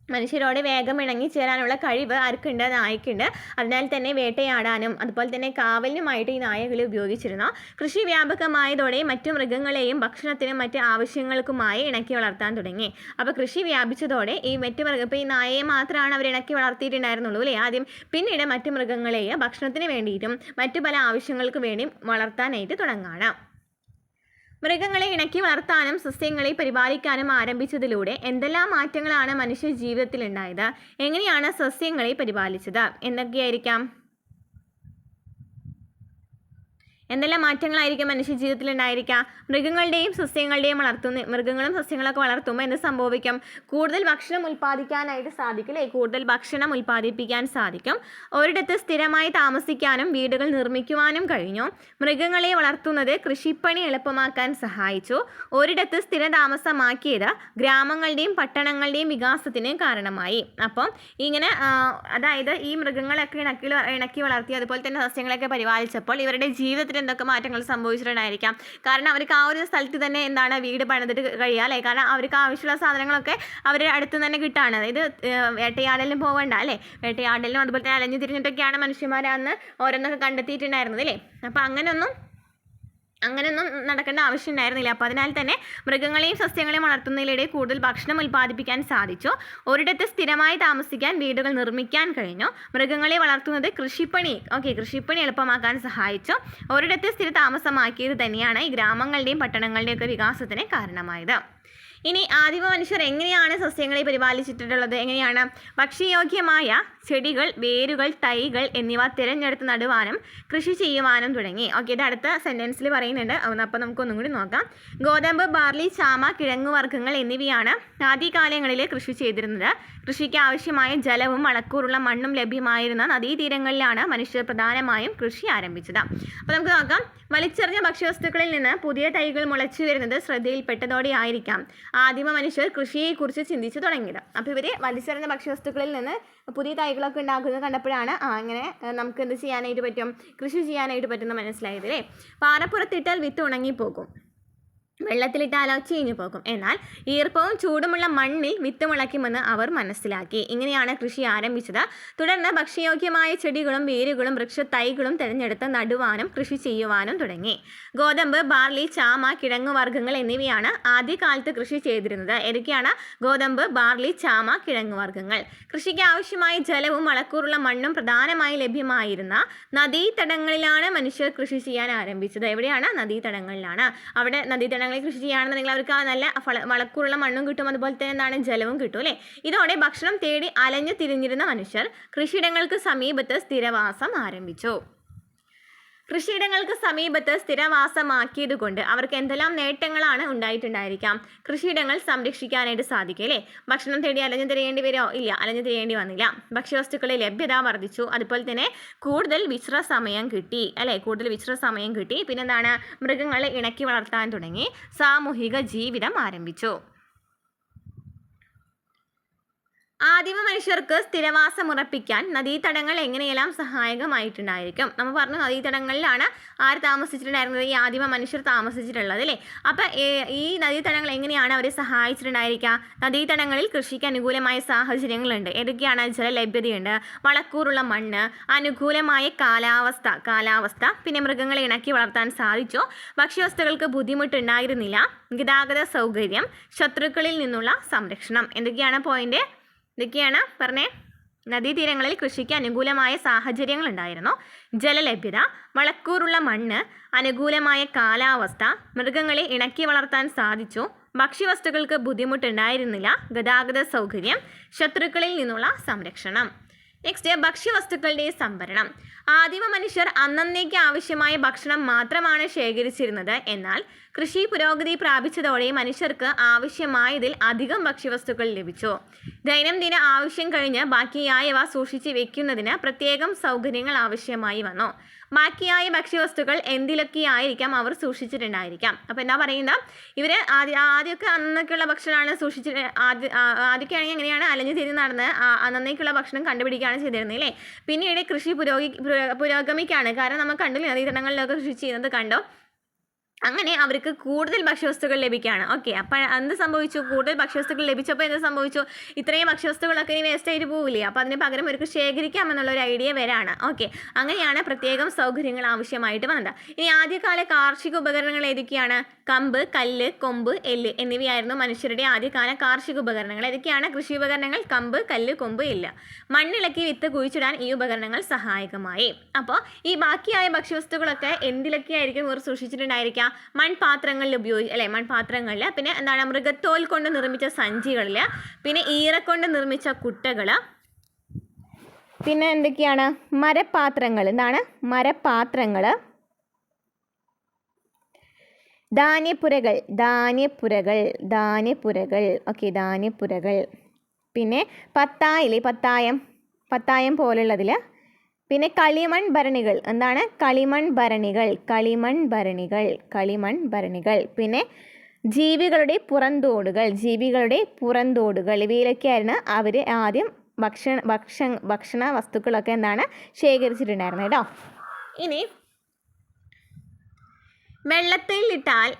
മനുഷ്യരോട് വേഗം ഇണങ്ങിച്ചേരാനുള്ള കഴിവ് ആർക്കുണ്ട്? നായക്കുണ്ട്. അതിനാൽ തന്നെ വേട്ടയാടാനും അതുപോലെ തന്നെ കാവലിനുമായിട്ട് ഈ നായകളെ ഉപയോഗിച്ചിരുന്നു. കൃഷി വ്യാപകമായതോടെ മറ്റു മൃഗങ്ങളെയും ഭക്ഷണത്തിനും മറ്റ് ആവശ്യങ്ങൾക്കുമായി ഇണക്കി വളർത്താൻ തുടങ്ങി. അപ്പോൾ കൃഷി വ്യാപിച്ചതോടെ ഈ ഇപ്പോൾ ഈ നായയെ മാത്രമാണ് അവർ ഇണക്കി വളർത്തിയിട്ടുണ്ടായിരുന്നുള്ളൂ അല്ലേ ആദ്യം. പിന്നീട് മറ്റു മൃഗങ്ങളെയും ഭക്ഷണത്തിന് വേണ്ടിയിട്ടും മറ്റു പല ആവശ്യങ്ങൾക്ക് വേണ്ടിയും വളർത്താനായിട്ട് തുടങ്ങാണ്. മൃഗങ്ങളെ ഇണക്കി വളർത്താനും സസ്യങ്ങളെ പരിപാലിക്കാനും ആരംഭിച്ചതിലൂടെ എന്തെല്ലാം മാറ്റങ്ങളാണ് മനുഷ്യ ജീവിതത്തിൽ ഉണ്ടായത്? എങ്ങനെയാണ് സസ്യങ്ങളെ പരിപാലിച്ചത്? എന്തൊക്കെയായിരിക്കാം? എന്തെല്ലാം മാറ്റങ്ങളായിരിക്കും മനുഷ്യ ജീവിതത്തിൽ ഉണ്ടായിരിക്കുക? മൃഗങ്ങളും സസ്യങ്ങളൊക്കെ വളർത്തുമ്പോൾ എന്ത് സംഭവിക്കും? കൂടുതൽ ഭക്ഷണം ഉൽപ്പാദിക്കാനായിട്ട് സാധിക്കും അല്ലേ? കൂടുതൽ ഭക്ഷണം ഉൽപ്പാദിപ്പിക്കാൻ സാധിക്കും. ഒരിടത്ത് സ്ഥിരമായി താമസിക്കാനും വീടുകൾ നിർമ്മിക്കുവാനും കഴിഞ്ഞു. മൃഗങ്ങളെ വളർത്തുന്നത് കൃഷിപ്പണി എളുപ്പമാക്കാൻ സഹായിച്ചു. ഒരിടത്ത് സ്ഥിരതാമസമാക്കിയത് ഗ്രാമങ്ങളുടെയും പട്ടണങ്ങളുടെയും വികാസത്തിന് കാരണമായി. അപ്പം ഇങ്ങനെ അതായത് ഈ മൃഗങ്ങളൊക്കെ ഇണക്കി വളർത്തി അതുപോലെ തന്നെ സസ്യങ്ങളൊക്കെ പരിപാലിച്ചപ്പോൾ ഇവരുടെ ജീവിതത്തിൽ എന്തൊക്കെ മാറ്റങ്ങൾ സംഭവിച്ചിട്ടുണ്ടായിരിക്കാം? കാരണം അവർക്ക് ആ ഒരു സ്ഥലത്ത് തന്നെ വീട് പണിതിട്ട് കഴിയുക അല്ലേ? കാരണം അവർക്ക് ആവശ്യമുള്ള സാധനങ്ങളൊക്കെ അവരുടെ അടുത്ത് തന്നെ കിട്ടുകയാണ്. അതായത് വേട്ടയാടലിനും പോകണ്ട അല്ലേ? വേട്ടയാടലിനും അതുപോലെ തന്നെ അലഞ്ഞു തിരിഞ്ഞിട്ടൊക്കെയാണ് മനുഷ്യന്മാർ അന്ന് ഓരോന്നൊക്കെ കണ്ടെത്തിയിട്ടുണ്ടായിരുന്നത് അല്ലേ? അപ്പം അങ്ങനെയൊന്നും നടക്കേണ്ട ആവശ്യം ഉണ്ടായിരുന്നില്ല. അപ്പോൾ അതിനാൽ തന്നെ മൃഗങ്ങളെയും സസ്യങ്ങളെയും വളർത്തുന്നതിലൂടെ കൂടുതൽ ഭക്ഷണം ഉൽപ്പാദിപ്പിക്കാൻ സാധിച്ചു. ഒരിടത്ത് സ്ഥിരമായി താമസിക്കാൻ വീടുകൾ നിർമ്മിക്കാൻ കഴിഞ്ഞു. മൃഗങ്ങളെ വളർത്തുന്നത് കൃഷിപ്പണി എളുപ്പമാക്കാൻ സഹായിച്ചു. ഒരിടത്ത് സ്ഥിര താമസമാക്കിയത് തന്നെയാണ് ഈ ഗ്രാമങ്ങളുടെയും പട്ടണങ്ങളുടെയും ഒക്കെ വികാസത്തിന് കാരണമായത്. ഇനി ആദിമ മനുഷ്യർ എങ്ങനെയാണ് സസ്യങ്ങളെ പരിപാലിച്ചിട്ടുള്ളത്? എങ്ങനെയാണ്? ഭക്ഷ്യയോഗ്യമായ ചെടികൾ, വേരുകൾ, തൈകൾ എന്നിവ തിരഞ്ഞെടുത്ത് നടുവാനും കൃഷി ചെയ്യുവാനും തുടങ്ങി. ഇത് അടുത്ത സെൻറ്റൻസിൽ പറയുന്നുണ്ട്. അപ്പോൾ നമുക്കൊന്നും കൂടി നോക്കാം. ഗോതമ്പ്, ബാർലി, ചാമ, കിഴങ്ങുവർഗ്ഗങ്ങൾ എന്നിവയാണ് ആദ്യകാലങ്ങളിൽ കൃഷി ചെയ്തിരുന്നത്. കൃഷിക്ക് ആവശ്യമായ ജലവും വളക്കൂറുള്ള മണ്ണും ലഭ്യമായിരുന്ന നദീതീരങ്ങളിലാണ് മനുഷ്യർ പ്രധാനമായും കൃഷി ആരംഭിച്ചത്. അപ്പോൾ നമുക്ക് നോക്കാം. വലിച്ചെറിഞ്ഞ ഭക്ഷ്യവസ്തുക്കളിൽ നിന്ന് പുതിയ തൈകൾ മുളച്ചു വരുന്നത് ശ്രദ്ധയിൽപ്പെട്ടതോടെ ആയിരിക്കാം ആദിമ മനുഷ്യർ കൃഷിയെക്കുറിച്ച് ചിന്തിച്ചു തുടങ്ങിയത്. അപ്പോൾ ഇവർ വലിച്ചെറിഞ്ഞ ഭക്ഷ്യവസ്തുക്കളിൽ നിന്ന് പുതിയ തൈകളൊക്കെ ഉണ്ടാക്കുന്നത് കണ്ടപ്പോഴാണ് ഇങ്ങനെ നമുക്ക് എന്ത് ചെയ്യാനായിട്ട് പറ്റും? കൃഷി ചെയ്യാനായിട്ട് പറ്റുമെന്ന് മനസ്സിലായത് അല്ലേ? പാറപ്പുറത്തിട്ടാൽ വിത്ത് ഉണങ്ങിപ്പോകും, വെള്ളത്തിലിട്ടാലോ ചീഞ്ഞു പോകും. എന്നാൽ ഈർപ്പവും ചൂടുമുള്ള മണ്ണിൽ വിത്ത് മുളയ്ക്കുമെന്ന് അവർ മനസ്സിലാക്കി. ഇങ്ങനെയാണ് കൃഷി ആരംഭിച്ചത്. തുടർന്ന് ഭക്ഷ്യയോഗ്യമായ ചെടികളും വേരുകളും വൃക്ഷത്തൈകളും തിരഞ്ഞെടുത്ത് നടുവാനും കൃഷി ചെയ്യുവാനും തുടങ്ങി. ഗോതമ്പ്, ബാർലി, ചാമ, കിഴങ്ങുവർഗ്ഗങ്ങൾ എന്നിവയാണ് ആദ്യകാലത്ത് കൃഷി ചെയ്തിരുന്നത്. ഏതൊക്കെയാണ്? ഗോതമ്പ്, ബാർലി, ചാമ, കിഴങ്ങുവർഗ്ഗങ്ങൾ. കൃഷിക്ക് ആവശ്യമായ ജലവും വളക്കൂറുള്ള മണ്ണും പ്രധാനമായി ലഭ്യമായിരുന്ന നദീതടങ്ങളിലാണ് മനുഷ്യർ കൃഷി ചെയ്യാൻ ആരംഭിച്ചത്. എവിടെയാണ്? നദീതടങ്ങളിലാണ്. അവിടെ നദീതടങ്ങളിൽ കൃഷി ചെയ്യുകയാണെന്നുണ്ടെങ്കിൽ അവർക്ക് നല്ല വളക്കൂറുള്ള മണ്ണും കിട്ടും, അതുപോലെ തന്നെ ജലവും കിട്ടും അല്ലേ? ഇതോടെ ഭക്ഷണം തേടി അലഞ്ഞു തിരിഞ്ഞിരുന്ന മനുഷ്യർ കൃഷിയിടങ്ങൾക്ക് സമീപത്ത് സ്ഥിരവാസം ആരംഭിച്ചു. കൃഷിയിടങ്ങൾക്ക് സമീപത്ത് സ്ഥിരവാസമാക്കിയത് കൊണ്ട് അവർക്ക് എന്തെല്ലാം നേട്ടങ്ങളാണ് ഉണ്ടായിട്ടുണ്ടായിരിക്കാം? കൃഷിയിടങ്ങൾ സംരക്ഷിക്കാനായിട്ട് സാധിക്കും അല്ലേ? ഭക്ഷണം തേടി അലഞ്ഞു തിരിയേണ്ടി വരുമോ? ഇല്ല, അലഞ്ഞു തിരിയേണ്ടി വന്നില്ല. ഭക്ഷ്യവസ്തുക്കളുടെ ലഭ്യത വർദ്ധിച്ചു. അതുപോലെ തന്നെ കൂടുതൽ വിശ്രമസമയം കിട്ടി അല്ലേ? പിന്നെന്താണ്? മൃഗങ്ങളെ ഇണക്കി വളർത്താൻ തുടങ്ങി. സാമൂഹിക ജീവിതം ആരംഭിച്ചു. ആദിമ മനുഷ്യർക്ക് സ്ഥിരവാസം ഉറപ്പിക്കാൻ നദീതടങ്ങൾ എങ്ങനെയെല്ലാം സഹായകമായിട്ടുണ്ടായിരിക്കും? നമ്മൾ പറഞ്ഞു നദീതടങ്ങളിലാണ് ആര് താമസിച്ചിട്ടുണ്ടായിരുന്നത്? ഈ ആദിമ മനുഷ്യർ താമസിച്ചിട്ടുള്ളത് അല്ലേ? അപ്പം ഈ നദീതടങ്ങൾ എങ്ങനെയാണ് അവരെ സഹായിച്ചിട്ടുണ്ടായിരിക്കുക? നദീതടങ്ങളിൽ കൃഷിക്ക് അനുകൂലമായ സാഹചര്യങ്ങളുണ്ട്. ഏതൊക്കെയാണ്? ജലലഭ്യതയുണ്ട്, വളക്കൂറുള്ള മണ്ണ്, അനുകൂലമായ കാലാവസ്ഥ, പിന്നെ മൃഗങ്ങളെ ഇണക്കി വളർത്താൻ സാധിച്ചു. ഭക്ഷ്യവസ്തുക്കൾക്ക് ബുദ്ധിമുട്ടുണ്ടായിരുന്നില്ല. ഗതാഗത സൗകര്യം, ശത്രുക്കളിൽ നിന്നുള്ള സംരക്ഷണം. എന്തൊക്കെയാണ് പോയിന്റ്? ഇതൊക്കെയാണ് പറഞ്ഞേ. നദീതീരങ്ങളിൽ കൃഷിക്ക് അനുകൂലമായ സാഹചര്യങ്ങൾ ഉണ്ടായിരുന്നു. ജലലഭ്യത, വളക്കൂറുള്ള മണ്ണ്, അനുകൂലമായ കാലാവസ്ഥ, മൃഗങ്ങളെ ഇണക്കി വളർത്താൻ സാധിച്ചു. ഭക്ഷ്യവസ്തുക്കൾക്ക് ബുദ്ധിമുട്ടുണ്ടായിരുന്നില്ല. ഗതാഗത സൗകര്യം, ശത്രുക്കളിൽ നിന്നുള്ള സംരക്ഷണം. നെക്സ്റ്റ്, ഭക്ഷ്യവസ്തുക്കളുടെ സംഭരണം. ആദിമ മനുഷ്യർ അന്നന്നേക്ക് ആവശ്യമായ ഭക്ഷണം മാത്രമാണ് ശേഖരിച്ചിരുന്നത്. എന്നാൽ കൃഷി പുരോഗതി പ്രാപിച്ചതോടെ മനുഷ്യർക്ക് ആവശ്യമായതിൽ അധികം ഭക്ഷ്യവസ്തുക്കൾ ലഭിച്ചു. ദൈനംദിന ആവശ്യം കഴിഞ്ഞ് ബാക്കിയായവ സൂക്ഷിച്ച് വെക്കുന്നതിന് പ്രത്യേകം സൗകര്യങ്ങൾ ആവശ്യമായി വന്നു. ബാക്കിയായ ഭക്ഷ്യവസ്തുക്കൾ എന്തിലൊക്കെയായിരിക്കാം അവർ സൂക്ഷിച്ചിട്ടുണ്ടായിരിക്കാം? അപ്പോൾ എന്താ പറയുന്നത്? ഇവർ ആദ്യമൊക്കെ അന്നൊക്കെയുള്ള ഭക്ഷണമാണ് സൂക്ഷിച്ചിട്ട് ആദ്യമൊക്കെയാണെങ്കിൽ എങ്ങനെയാണ് അലഞ്ഞു തിരിഞ്ഞ് നടന്ന് അന്നേക്കുള്ള ഭക്ഷണം കണ്ടുപിടിക്കുകയാണ് ചെയ്തിരുന്നത് അല്ലേ? പിന്നീട് കൃഷി പുരോഗമിക്കുകയാണ്. കാരണം നമ്മൾ കണ്ടില്ലേ നദീതടങ്ങളിലൊക്കെ കൃഷി ചെയ്യുന്നത് കണ്ടോ? അങ്ങനെ അവർക്ക് കൂടുതൽ ഭക്ഷ്യവസ്തുക്കൾ ലഭിക്കുകയാണ്. ഓക്കെ, അപ്പോൾ എന്ത് സംഭവിച്ചു? കൂടുതൽ ഭക്ഷ്യവസ്തുക്കൾ ലഭിച്ചപ്പോൾ എന്ത് സംഭവിച്ചു? ഇത്രയും ഭക്ഷ്യവസ്തുക്കളൊക്കെ ഇനി വേസ്റ്റ് ആയിട്ട് പോവില്ലേ? അപ്പോൾ അതിന് പകരം അവർക്ക് ശേഖരിക്കാമെന്നുള്ള ഒരു ഐഡിയ വരാണ്. ഓക്കെ, അങ്ങനെയാണ് പ്രത്യേകം സൗകര്യങ്ങൾ ആവശ്യമായിട്ട് വന്നത്. ഇനി ആദ്യകാല കാർഷിക ഉപകരണങ്ങൾ ഏതൊക്കെയാണ്? കമ്പ്, കല്ല്, കൊമ്പ്, എല്ല് എന്നിവയായിരുന്നു മനുഷ്യരുടെ ആദ്യകാല കാർഷിക ഉപകരണങ്ങൾ. ഏതൊക്കെയാണ് കൃഷി ഉപകരണങ്ങൾ? കമ്പ്, കല്ല്, കൊമ്പ്, എല്ല്. മണ്ണിളക്കി വിത്ത് കുഴിച്ചിടാൻ ഈ ഉപകരണങ്ങൾ സഹായകമായി. അപ്പോൾ ഈ ബാക്കിയായ ഭക്ഷ്യവസ്തുക്കളൊക്കെ എന്തിലൊക്കെയായിരിക്കും ഇവർ സൂക്ഷിച്ചിട്ടുണ്ടായിരിക്കുക? മൺപാത്രങ്ങളിൽ മൺപാത്രങ്ങളിൽ, പിന്നെ എന്താണ്, മൃഗത്തോൽ കൊണ്ട് നിർമ്മിച്ച സഞ്ചികളിൽ, പിന്നെ ഈറക്കൊണ്ട് നിർമ്മിച്ച കുട്ടകൾ, പിന്നെ എന്തൊക്കെയാണ്, മരപാത്രങ്ങൾ. എന്താണ്? മരപാത്രങ്ങൾ, ധാന്യപ്പുരകൾ. ഓക്കെ, ധാന്യപ്പുരകൾ. പിന്നെ പത്തായം പോലുള്ളതിൽ, പിന്നെ കളിമൺ ഭരണികൾ. എന്താണ്? കളിമൺ ഭരണികൾ. പിന്നെ ജീവികളുടെ പുറന്തോടുകൾ. ഇവയിലൊക്കെയായിരുന്നു അവർ ആദ്യം ഭക്ഷണ വസ്തുക്കളൊക്കെ എന്താണ് ശേഖരിച്ചിട്ടുണ്ടായിരുന്നത് കേട്ടോ. ഇനി വെള്ളത്തിലിട്ടാൽ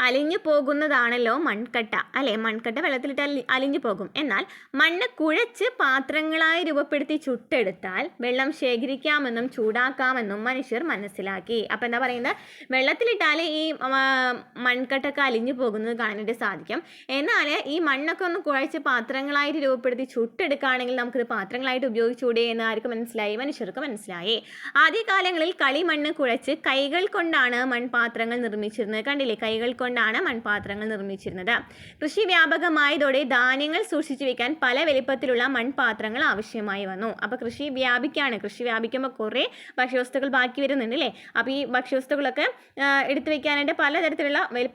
അലിഞ്ഞു പോകുന്നതാണല്ലോ മൺകട്ട, അല്ലേ? മൺകട്ട വെള്ളത്തിലിട്ടാൽ അലിഞ്ഞു പോകും. എന്നാൽ മണ്ണ് കുഴച്ച് പാത്രങ്ങളായി രൂപപ്പെടുത്തി ചുട്ടെടുത്താൽ വെള്ളം ശേഖരിക്കാമെന്നും ചൂടാക്കാമെന്നും മനുഷ്യർ മനസ്സിലാക്കി. അപ്പോൾ എന്താ പറയുന്നത്? വെള്ളത്തിലിട്ടാൽ ഈ മൺകട്ടൊക്കെ അലിഞ്ഞു പോകുന്നത് കാണാനായിട്ട് സാധിക്കും. എന്നാൽ ഈ മണ്ണൊക്കെ ഒന്ന് കുഴച്ച് പാത്രങ്ങളായിട്ട് രൂപപ്പെടുത്തി ചുട്ടെടുക്കുകയാണെങ്കിൽ നമുക്കിത് പാത്രങ്ങളായിട്ട് ഉപയോഗിച്ചൂടെ എന്ന് ആർക്ക് മനസ്സിലായി? മനുഷ്യർക്ക് മനസ്സിലായി. ആദ്യകാലങ്ങളിൽ കളിമണ്ണ് കുഴച്ച് കൈകൾ കൊണ്ടാണ് മൺപാത്രങ്ങൾ നിർമ്മിച്ചിരുന്നത്. കണ്ടില്ലേ? കൈകൾ കൊണ്ടാണ് മൺപാത്രങ്ങൾ നിർമ്മിച്ചിരുന്നത്. കൃഷി വ്യാപകമായതോടെ ധാന്യങ്ങൾ സൂക്ഷിച്ചു വെക്കാൻ പല വലിപ്പത്തിലുള്ള മൺപാത്രങ്ങൾ ആവശ്യമായി വന്നു. അപ്പോൾ കൃഷി വ്യാപിക്കുമ്പോൾ കുറേ ഭക്ഷ്യവസ്തുക്കൾ ബാക്കി വരുന്നുണ്ട് അല്ലേ? അപ്പോൾ ഈ ഭക്ഷ്യവസ്തുക്കളൊക്കെ എടുത്തു വെക്കാനായിട്ട്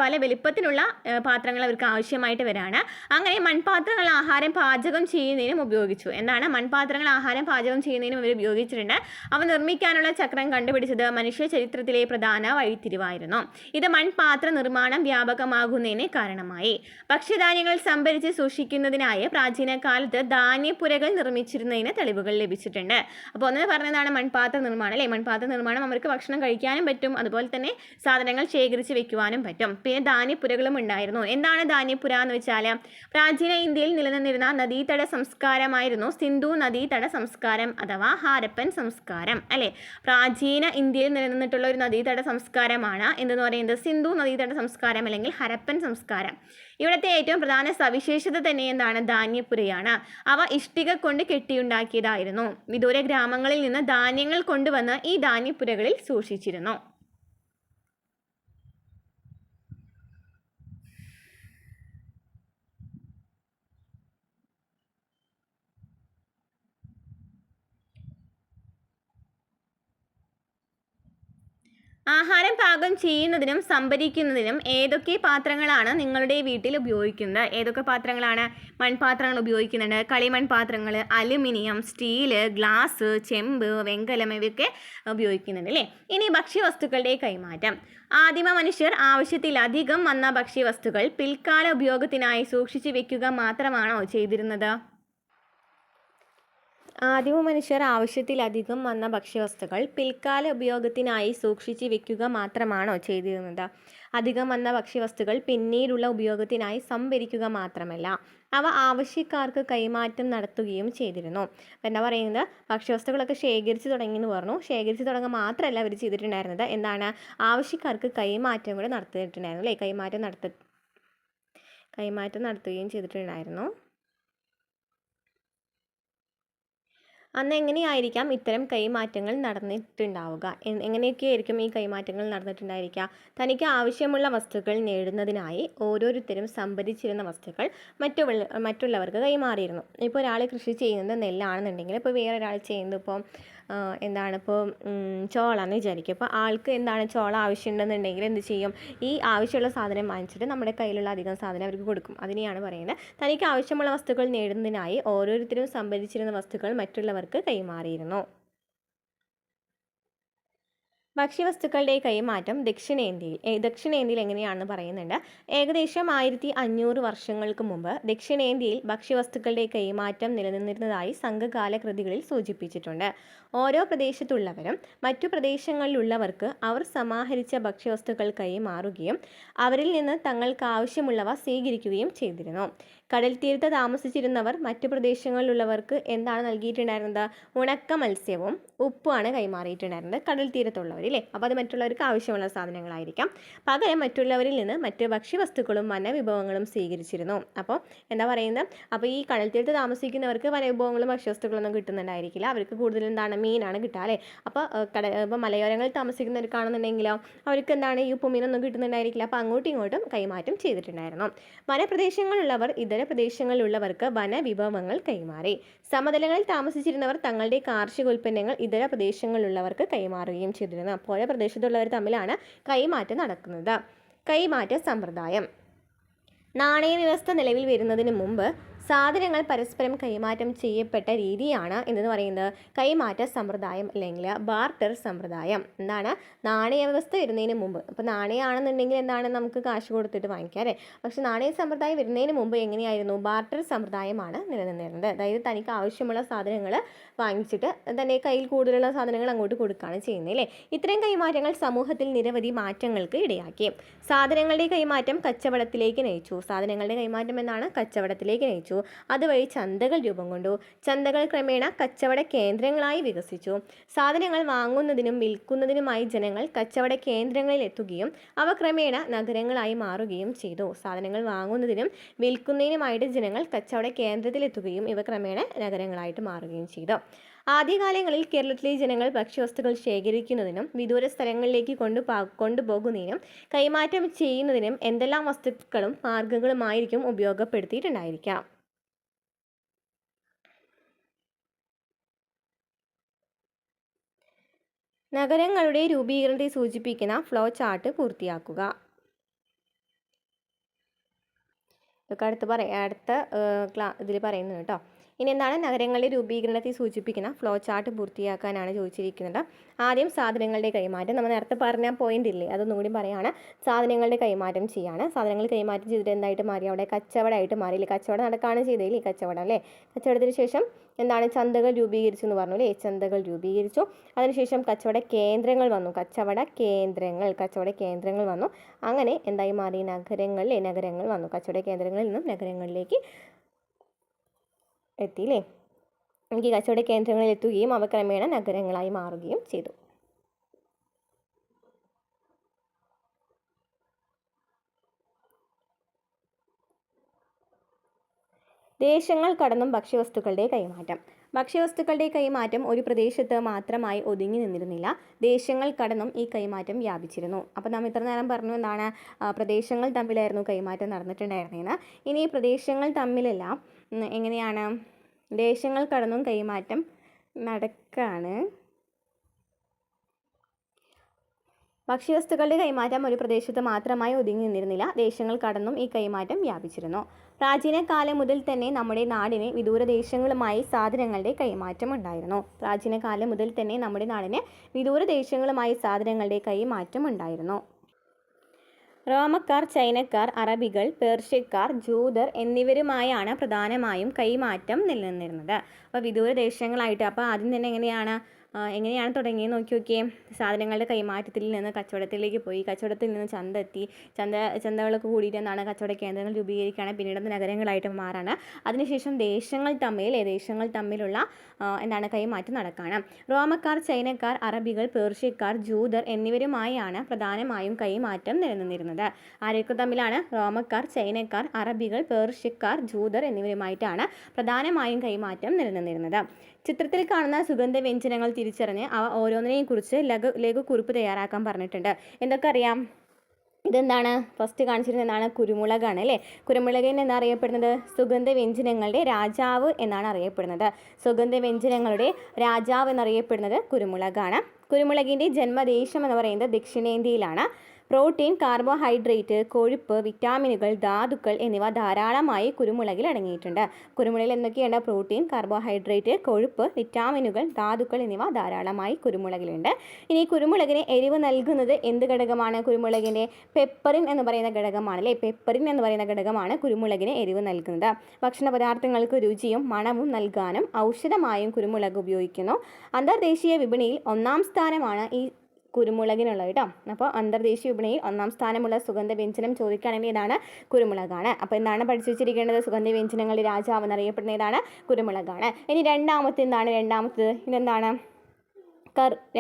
പല വലിപ്പത്തിലുള്ള പാത്രങ്ങൾ അവർക്ക് ആവശ്യമായിട്ട് വരാണ്. അങ്ങനെ മൺപാത്രങ്ങൾ ആഹാരം പാചകം ചെയ്യുന്നതിനും ഉപയോഗിച്ചു. എന്താണ്? മൺപാത്രങ്ങൾ ആഹാരം പാചകം ചെയ്യുന്നതിനും അവർ ഉപയോഗിച്ചിട്ടുണ്ട്. അവ നിർമ്മിക്കാനുള്ള ചക്രം കണ്ടുപിടിച്ചത് മനുഷ്യ ചരിത്രത്തിലെ പ്രധാന വഴിത്തിരിവായിരുന്നു. ഇത് മൺപാത്ര നിർമ്മാണം വ്യാപകമാകുന്നതിന് കാരണമായി. ഭക്ഷ്യധാന്യങ്ങൾ സംഭരിച്ച് സൂക്ഷിക്കുന്നതിനായി പ്രാചീന കാലത്ത് ധാന്യപ്പുരകൾ നിർമ്മിച്ചിരുന്നതിന് തെളിവുകൾ ലഭിച്ചിട്ടുണ്ട്. അപ്പോൾ ഒന്ന് പറഞ്ഞതാണ് മൺപാത്ര നിർമ്മാണം അല്ലേ? മൺപാത്ര നിർമ്മാണം അവർക്ക് ഭക്ഷണം കഴിക്കാനും പറ്റും, അതുപോലെ തന്നെ സാധനങ്ങൾ ശേഖരിച്ച് വെക്കുവാനും പറ്റും. പിന്നെ ധാന്യപ്പുരകളും ഉണ്ടായിരുന്നു. എന്താണ് ധാന്യപ്പുര എന്ന് വെച്ചാൽ? പ്രാചീന ഇന്ത്യയിൽ നിലനിന്നിരുന്ന നദീതട സംസ്കാരമായിരുന്നു സിന്ധു നദീതട സംസ്കാരം അഥവാ ഹാരപ്പൻ സംസ്കാരം, അല്ലേ? പ്രാചീന ഇന്ത്യയിൽ നിലനിന്നിട്ടുള്ള ഒരു നദീതട സംസ്കാരമാണ് എന്തെന്ന് പറയുന്നത്? സിന്ധു നദീതട സംസ്കാരം അല്ലെങ്കിൽ ഹരപ്പൻ സംസ്കാരം. ഇവിടുത്തെ ഏറ്റവും പ്രധാന സവിശേഷത തന്നെ എന്താണ്? ധാന്യപ്പുരയാണ്. അവ ഇഷ്ടിക കൊണ്ട് കെട്ടിയുണ്ടാക്കിയതായിരുന്നു. വിദൂര ഗ്രാമങ്ങളിൽ നിന്ന് ധാന്യങ്ങൾ കൊണ്ടുവന്ന് ഈ ധാന്യപ്പുരകളിൽ സൂക്ഷിച്ചിരുന്നു. ആഹാരം പാകം ചെയ്യുന്നതിനും സംഭരിക്കുന്നതിനും ഏതൊക്കെ പാത്രങ്ങളാണ് നിങ്ങളുടെ വീട്ടിൽ ഉപയോഗിക്കുന്നത്? ഏതൊക്കെ പാത്രങ്ങളാണ്? മൺപാത്രങ്ങൾ ഉപയോഗിക്കുന്നുണ്ട്. കളിമൺ പാത്രങ്ങൾ, അലുമിനിയം, സ്റ്റീല്, ഗ്ലാസ്, ചെമ്പ്, വെങ്കലം ഇവയൊക്കെ ഉപയോഗിക്കുന്നുണ്ട് അല്ലേ? ഇനി ഭക്ഷ്യവസ്തുക്കളുടെ കൈമാറ്റം. ആദിമ മനുഷ്യർ ആവശ്യത്തിലധികം വന്ന ഭക്ഷ്യവസ്തുക്കൾ പിൽക്കാല ഉപയോഗത്തിനായി സൂക്ഷിച്ചു വെക്കുക മാത്രമാണോ ചെയ്തിരുന്നത്? ആദിമ മനുഷ്യർ ആവശ്യത്തിലധികം വന്ന ഭക്ഷ്യവസ്തുക്കൾ പിൽക്കാല ഉപയോഗത്തിനായി സൂക്ഷിച്ചു വെക്കുക മാത്രമാണോ ചെയ്തിരുന്നത്? അധികം വന്ന ഭക്ഷ്യവസ്തുക്കൾ പിന്നീടുള്ള ഉപയോഗത്തിനായി സംഭരിക്കുക മാത്രമല്ല, അവ ആവശ്യക്കാർക്ക് കൈമാറ്റം നടത്തുകയും ചെയ്തിരുന്നു. അപ്പം എന്താ പറയുന്നത്? ഭക്ഷ്യവസ്തുക്കളൊക്കെ ശേഖരിച്ച് തുടങ്ങിയെന്ന് പറഞ്ഞു. ശേഖരിച്ച് തുടങ്ങുക മാത്രമല്ല അവർ ചെയ്തിട്ടുണ്ടായിരുന്നത്, എന്താണ്? ആവശ്യക്കാർക്ക് കൈമാറ്റം കൂടെ നടത്തിയിട്ടുണ്ടായിരുന്നു അല്ലേ? കൈമാറ്റം നടത്തുകയും ചെയ്തിട്ടുണ്ടായിരുന്നു. അന്ന് എങ്ങനെയായിരിക്കാം ഇത്തരം കൈമാറ്റങ്ങൾ നടന്നിട്ടുണ്ടാവുക? എങ്ങനെയൊക്കെയായിരിക്കും ഈ കൈമാറ്റങ്ങൾ നടന്നിട്ടുണ്ടായിരിക്കുക? തനിക്ക് ആവശ്യമുള്ള വസ്തുക്കൾ നേടുന്നതിനായി ഓരോരുത്തരും സംഭരിച്ചിരുന്ന വസ്തുക്കൾ മറ്റുള്ളവർക്ക് കൈമാറിയിരുന്നു. ഇപ്പോൾ ഒരാൾ കൃഷി ചെയ്യുന്നത് നെല്ലാണെന്നുണ്ടെങ്കിൽ ഇപ്പോൾ വേറൊരാൾ ചെയ്യുന്നത് ഇപ്പോൾ ചോളാന്ന് വിചാരിക്കും. അപ്പോൾ ആൾക്ക് എന്താണ് ചോള ആവശ്യമുണ്ടെന്നുണ്ടെങ്കിൽ എന്ത് ചെയ്യും? ഈ ആവശ്യമുള്ള സാധനം വാങ്ങിച്ചിട്ട് നമ്മുടെ കയ്യിലുള്ള അധികം സാധനം അവർക്ക് കൊടുക്കും. അതിനെയാണ് പറയുന്നത് തനിക്ക് ആവശ്യമുള്ള വസ്തുക്കൾ നേടുന്നതിനായി ഓരോരുത്തരും സംഭരിച്ചിരുന്ന വസ്തുക്കൾ മറ്റുള്ളവർക്ക് കൈമാറിയിരുന്നു. ഭക്ഷ്യവസ്തുക്കളുടെ കൈമാറ്റം ദക്ഷിണേന്ത്യയിൽ എങ്ങനെയാണെന്ന് പറയുന്നുണ്ട്. ഏകദേശം 1500 വർഷങ്ങൾക്ക് മുമ്പ് ദക്ഷിണേന്ത്യയിൽ ഭക്ഷ്യവസ്തുക്കളുടെ കൈമാറ്റം നിലനിന്നിരുന്നതായി സംഘകാല കൃതികളിൽ സൂചിപ്പിച്ചിട്ടുണ്ട്. ഓരോ പ്രദേശത്തുള്ളവരും മറ്റു പ്രദേശങ്ങളിലുള്ളവർക്ക് അവർ സമാഹരിച്ച ഭക്ഷ്യവസ്തുക്കൾ കൈമാറുകയും അവരിൽ നിന്ന് തങ്ങൾക്ക് ആവശ്യമുള്ളവ സ്വീകരിക്കുകയും ചെയ്തിരുന്നു. കടൽ തീരത്ത് താമസിച്ചിരുന്നവർ മറ്റു പ്രദേശങ്ങളിലുള്ളവർക്ക് എന്താണ് നൽകിയിട്ടുണ്ടായിരുന്നത്? ഉണക്ക മത്സ്യവും ഉപ്പുമാണ് കൈമാറിയിട്ടുണ്ടായിരുന്നത് കടൽ തീരത്തുള്ളവർ, അല്ലേ? അപ്പോൾ അത് മറ്റുള്ളവർക്ക് ആവശ്യമുള്ള സാധനങ്ങളായിരിക്കാം. പകരം മറ്റുള്ളവരിൽ നിന്ന് മറ്റ് ഭക്ഷ്യവസ്തുക്കളും വനവിഭവങ്ങളും സ്വീകരിച്ചിരുന്നു. അപ്പോൾ എന്താ പറയുന്നത്? അപ്പോൾ ഈ കടൽ തീരത്ത് താമസിക്കുന്നവർക്ക് വനവിഭവങ്ങളും ഭക്ഷ്യവസ്തുക്കളൊന്നും കിട്ടുന്നുണ്ടായിരിക്കില്ല. അവർക്ക് കൂടുതൽ എന്താണ്? മീനാണ് കിട്ടുക, അല്ലേ? അപ്പോൾ മലയോരങ്ങളിൽ താമസിക്കുന്നവർക്കാണെന്നുണ്ടെങ്കിലോ അവർക്ക് എന്താണ്? ഈ ഉപ്പുമീനൊന്നും കിട്ടുന്നുണ്ടായിരിക്കില്ല. അപ്പോൾ അങ്ങോട്ടും ഇങ്ങോട്ടും കൈമാറ്റം ചെയ്തിട്ടുണ്ടായിരുന്നു. വനപ്രദേശങ്ങളിലുള്ളവർ ഇതര പ്രദേശങ്ങളിലുള്ളവർക്ക് വനവിഭവങ്ങൾ കൈമാറി. സമതലങ്ങളിൽ താമസിച്ചിരുന്നവർ തങ്ങളുടെ കാർഷികോൽപ്പന്നങ്ങൾ ഇതര പ്രദേശങ്ങളിലുള്ളവർക്ക് കൈമാറുകയും ചെയ്തിരുന്നു. അപ്പോൾ ഓരോ പ്രദേശത്തുള്ളവർ തമ്മിലാണ് കൈമാറ്റം നടക്കുന്നത്. കൈമാറ്റ സമ്പ്രദായം. നാണയ വ്യവസ്ഥ നിലവിൽ വരുന്നതിന് മുമ്പ് സാധനങ്ങൾ പരസ്പരം കൈമാറ്റം ചെയ്യപ്പെട്ട രീതിയാണ് എന്തെന്ന് പറയുന്നത്? കൈമാറ്റ സമ്പ്രദായം അല്ലെങ്കിൽ ബാർട്ടർ സമ്പ്രദായം. എന്താണ്? നാണയ വ്യവസ്ഥ വരുന്നതിന് മുമ്പ്. അപ്പോൾ നാണയമാണെന്നുണ്ടെങ്കിൽ എന്താണ്? നമുക്ക് കാശ് കൊടുത്തിട്ട് വാങ്ങിക്കാം, അല്ലേ? പക്ഷെ നാണയ സമ്പ്രദായം വരുന്നതിന് മുമ്പ് എങ്ങനെയായിരുന്നു? ബാർട്ടർ സമ്പ്രദായമാണ് നിലനിന്നിരുന്നത്. അതായത് തനിക്ക് ആവശ്യമുള്ള സാധനങ്ങൾ വാങ്ങിച്ചിട്ട് തൻ്റെ കയ്യിൽ കൂടുതലുള്ള സാധനങ്ങൾ അങ്ങോട്ട് കൊടുക്കുകയാണ് ചെയ്യുന്നത്, അല്ലേ? ഇത്തരം കൈമാറ്റങ്ങൾ സമൂഹത്തിൽ നിരവധി മാറ്റങ്ങൾക്ക് ഇടയാക്കി. സാധനങ്ങളുടെ കൈമാറ്റം കച്ചവടത്തിലേക്ക് നയിച്ചു. സാധനങ്ങളുടെ കൈമാറ്റം എന്താണ്? കച്ചവടത്തിലേക്ക് നയിച്ചു. അതുവഴി ചന്തകൾ രൂപം കൊണ്ടു. ചന്തകൾ ക്രമേണ കച്ചവട കേന്ദ്രങ്ങളായി വികസിച്ചു. സാധനങ്ങൾ വാങ്ങുന്നതിനും വിൽക്കുന്നതിനുമായി ജനങ്ങൾ കച്ചവട കേന്ദ്രങ്ങളിൽ എത്തുകയും അവ ക്രമേണ നഗരങ്ങളായി മാറുകയും ചെയ്തു. സാധനങ്ങൾ വാങ്ങുന്നതിനും വിൽക്കുന്നതിനുമായിട്ട് ജനങ്ങൾ കച്ചവട കേന്ദ്രത്തിലെത്തുകയും ഇവ ക്രമേണ നഗരങ്ങളായിട്ട് മാറുകയും ചെയ്തു. ആദ്യകാലങ്ങളിൽ കേരളത്തിലെ ജനങ്ങൾ ഭക്ഷ്യവസ്തുക്കൾ ശേഖരിക്കുന്നതിനും വിദൂര സ്ഥലങ്ങളിലേക്ക് കൊണ്ടുപോകുന്നതിനും കൈമാറ്റം ചെയ്യുന്നതിനും എന്തെല്ലാം വസ്തുക്കളും മാർഗങ്ങളുമായിരിക്കും ഉപയോഗപ്പെടുത്തിയിട്ടുണ്ടായിരിക്കാം? നഗരങ്ങളുടെ രൂപീകരണത്തെ സൂചിപ്പിക്കുന്ന ഫ്ലോ ചാർട്ട് പൂർത്തിയാക്കുക. ഇതൊക്കെ അടുത്ത ഇതിൽ പറയുന്നത് കേട്ടോ. ഇനി എന്താണ്? നഗരങ്ങളുടെ രൂപീകരണത്തെ സൂചിപ്പിക്കുന്ന ഫ്ലോ ചാർട്ട് പൂർത്തിയാക്കാനാണ് ചോദിച്ചിരിക്കുന്നത്. ആദ്യം സാധനങ്ങളുടെ കൈമാറ്റം. നമ്മൾ നേരത്തെ പറഞ്ഞ പോയിന്റ് ഇല്ലേ, അതൊന്നും കൂടി പറയാണ്. സാധനങ്ങളുടെ കൈമാറ്റം ചെയ്യാണ്. സാധനങ്ങൾ കൈമാറ്റം ചെയ്തിട്ട് എന്തായിട്ട് മാറി? അവിടെ കച്ചവടമായിട്ട് മാറിയില്ലേ? കച്ചവടം നടക്കുകയാണ് ചെയ്തേലേ കച്ചവടം, അല്ലേ? കച്ചവടത്തിന് ശേഷം എന്താണ്? ചന്തകൾ രൂപീകരിച്ചു എന്ന് പറഞ്ഞു, അല്ലേ? ചന്തകൾ രൂപീകരിച്ചു. അതിനുശേഷം കച്ചവട കേന്ദ്രങ്ങൾ വന്നു. കച്ചവട കേന്ദ്രങ്ങൾ വന്നു. അങ്ങനെ എന്തായി മാറി? നഗരങ്ങൾ വന്നു. കച്ചവട കേന്ദ്രങ്ങളിൽ നിന്നും നഗരങ്ങളിലേക്ക് എത്തിയില്ലേ? എനിക്ക് കച്ചവട കേന്ദ്രങ്ങളിൽ എത്തുകയും അവ ക്രമേണ നഗരങ്ങളായി മാറുകയും ചെയ്തു. ദേശങ്ങൾ കടന്നും ഭക്ഷ്യവസ്തുക്കളുടെ കൈമാറ്റം. ഭക്ഷ്യവസ്തുക്കളുടെ കൈമാറ്റം ഒരു പ്രദേശത്ത് മാത്രമായി ഒതുങ്ങി നിന്നിരുന്നില്ല. ദേശങ്ങൾ കടന്നും ഈ കൈമാറ്റം വ്യാപിച്ചിരുന്നു. അപ്പോൾ നാം ഇത്ര നേരം പറഞ്ഞു എന്താണ്? പ്രദേശങ്ങൾ തമ്മിലായിരുന്നു കൈമാറ്റം നടന്നിട്ടുണ്ടായിരുന്നതെന്ന്. ഇനി പ്രദേശങ്ങൾ തമ്മിലല്ല, എങ്ങനെയാണ്? ദേശങ്ങൾ കടന്നും കൈമാറ്റം നടക്കാണ്. ഭക്ഷ്യവസ്തുക്കളുടെ കൈമാറ്റം ഒരു പ്രദേശത്ത് മാത്രമായി ഒതുങ്ങി നിന്നിരുന്നില്ല. ദേശങ്ങൾ കടന്നും ഈ കൈമാറ്റം വ്യാപിച്ചിരുന്നു. പ്രാചീന കാലം മുതൽ തന്നെ നമ്മുടെ നാടിന് വിദൂര ദേശങ്ങളുമായി സാധനങ്ങളുടെ കൈമാറ്റം ഉണ്ടായിരുന്നു. റോമക്കാർ, ചൈനക്കാർ, അറബികൾ, പേർഷ്യക്കാർ, ജൂതർ എന്നിവരുമായാണ് പ്രധാനമായും കൈമാറ്റം നിലനിന്നിരുന്നത്. അപ്പോൾ വിദൂര ദേശങ്ങളായിട്ട്. അപ്പോൾ ആദ്യം തന്നെ എങ്ങനെയാണ് തുടങ്ങിയത് നോക്കിയേ. സാധനങ്ങളുടെ കൈമാറ്റത്തിൽ നിന്ന് കച്ചവടത്തിലേക്ക് പോയി. കച്ചവടത്തിൽ നിന്ന് ചന്ത എത്തി. ചന്തകളൊക്കെ കൂടിയിട്ട് എന്താണ്? കച്ചവട കേന്ദ്രങ്ങൾ രൂപീകരിക്കുകയാണ്. പിന്നീട് നഗരങ്ങളായിട്ട് മാറാണ്. അതിനുശേഷം ദേശങ്ങൾ തമ്മിലുള്ള എന്താണ്? കൈമാറ്റം നടക്കുകയാണ്. റോമക്കാർ, ചൈനക്കാർ, അറബികൾ, പേർഷ്യക്കാർ, ജൂതർ എന്നിവരുമായാണ് പ്രധാനമായും കൈമാറ്റം നിലനിന്നിരുന്നത്. ആരൊക്കെ തമ്മിലാണ്? റോമക്കാർ, ചൈനക്കാർ, അറബികൾ, പേർഷ്യക്കാർ, ജൂതർ എന്നിവരുമായിട്ടാണ് പ്രധാനമായും കൈമാറ്റം നിലനിന്നിരുന്നത്. ചിത്രത്തിൽ കാണുന്ന സുഗന്ധവ്യഞ്ജനങ്ങൾ തിരിച്ചറിഞ്ഞ് അവ ഓരോന്നിനെയും കുറിച്ച് ലഘുക്കുറിപ്പ് തയ്യാറാക്കാൻ പറഞ്ഞിട്ടുണ്ട്. എന്തൊക്കെ അറിയാം? ഇതെന്താണ്? ഫസ്റ്റ് കാണിച്ചിരുന്നത് എന്താണ്? കുരുമുളകാണ്, അല്ലേ? കുരുമുളകിന് എന്താ അറിയപ്പെടുന്നത്? സുഗന്ധവ്യഞ്ജനങ്ങളുടെ രാജാവ് എന്നാണ് അറിയപ്പെടുന്നത്. സുഗന്ധവ്യഞ്ജനങ്ങളുടെ രാജാവ് എന്നറിയപ്പെടുന്നത് കുരുമുളകാണ്. കുരുമുളകിൻ്റെ ജന്മദേശം എന്ന് പറയുന്നത് ദക്ഷിണേന്ത്യയിലാണ്. പ്രോട്ടീൻ, കാർബോഹൈഡ്രേറ്റ്, കൊഴുപ്പ്, വിറ്റാമിനുകൾ, ധാതുക്കൾ എന്നിവ ധാരാളമായി കുരുമുളകിൽ അടങ്ങിയിട്ടുണ്ട്. കുരുമുളകിൽ എന്തൊക്കെയുണ്ട്? പ്രോട്ടീൻ, കാർബോഹൈഡ്രേറ്റ്, കൊഴുപ്പ്, വിറ്റാമിനുകൾ, ധാതുക്കൾ എന്നിവ ധാരാളമായി കുരുമുളകിലുണ്ട്. ഇനി കുരുമുളകിന് എരിവ് നൽകുന്നത് എന്ത് ഘടകമാണ്? കുരുമുളകിൻ്റെ പെപ്പറിൻ എന്ന് പറയുന്ന ഘടകമാണ് അല്ലേ? പെപ്പറിൻ എന്ന് പറയുന്ന ഘടകമാണ് കുരുമുളകിന് എരിവ് നൽകുന്നത്. ഭക്ഷണ പദാർത്ഥങ്ങൾക്ക് രുചിയും മണവും നൽകാനും ഔഷധമായും കുരുമുളക് ഉപയോഗിക്കുന്നു. അന്തർദേശീയ വിപണിയിൽ 1-ാം സ്ഥാനമാണ് ഈ കുരുമുളകിനുള്ളത് കേട്ടോ. അപ്പോൾ അന്തർദേശീയ വിപണിയിൽ 1-ാം സ്ഥാനമുള്ള സുഗന്ധവ്യഞ്ജനം ചോദിക്കുകയാണെങ്കിൽ ഇതാണ് കുരുമുളകാണ്. അപ്പോൾ എന്താണ് പഠിച്ചു വെച്ചിരിക്കേണ്ടത്? സുഗന്ധവ്യഞ്ജനങ്ങളുടെ രാജാവ് എന്നറിയപ്പെടുന്ന ഏതാണ്? കുരുമുളകാണ്. ഇനി രണ്ടാമത്തെ എന്താണ്? ഇതെന്താണ്?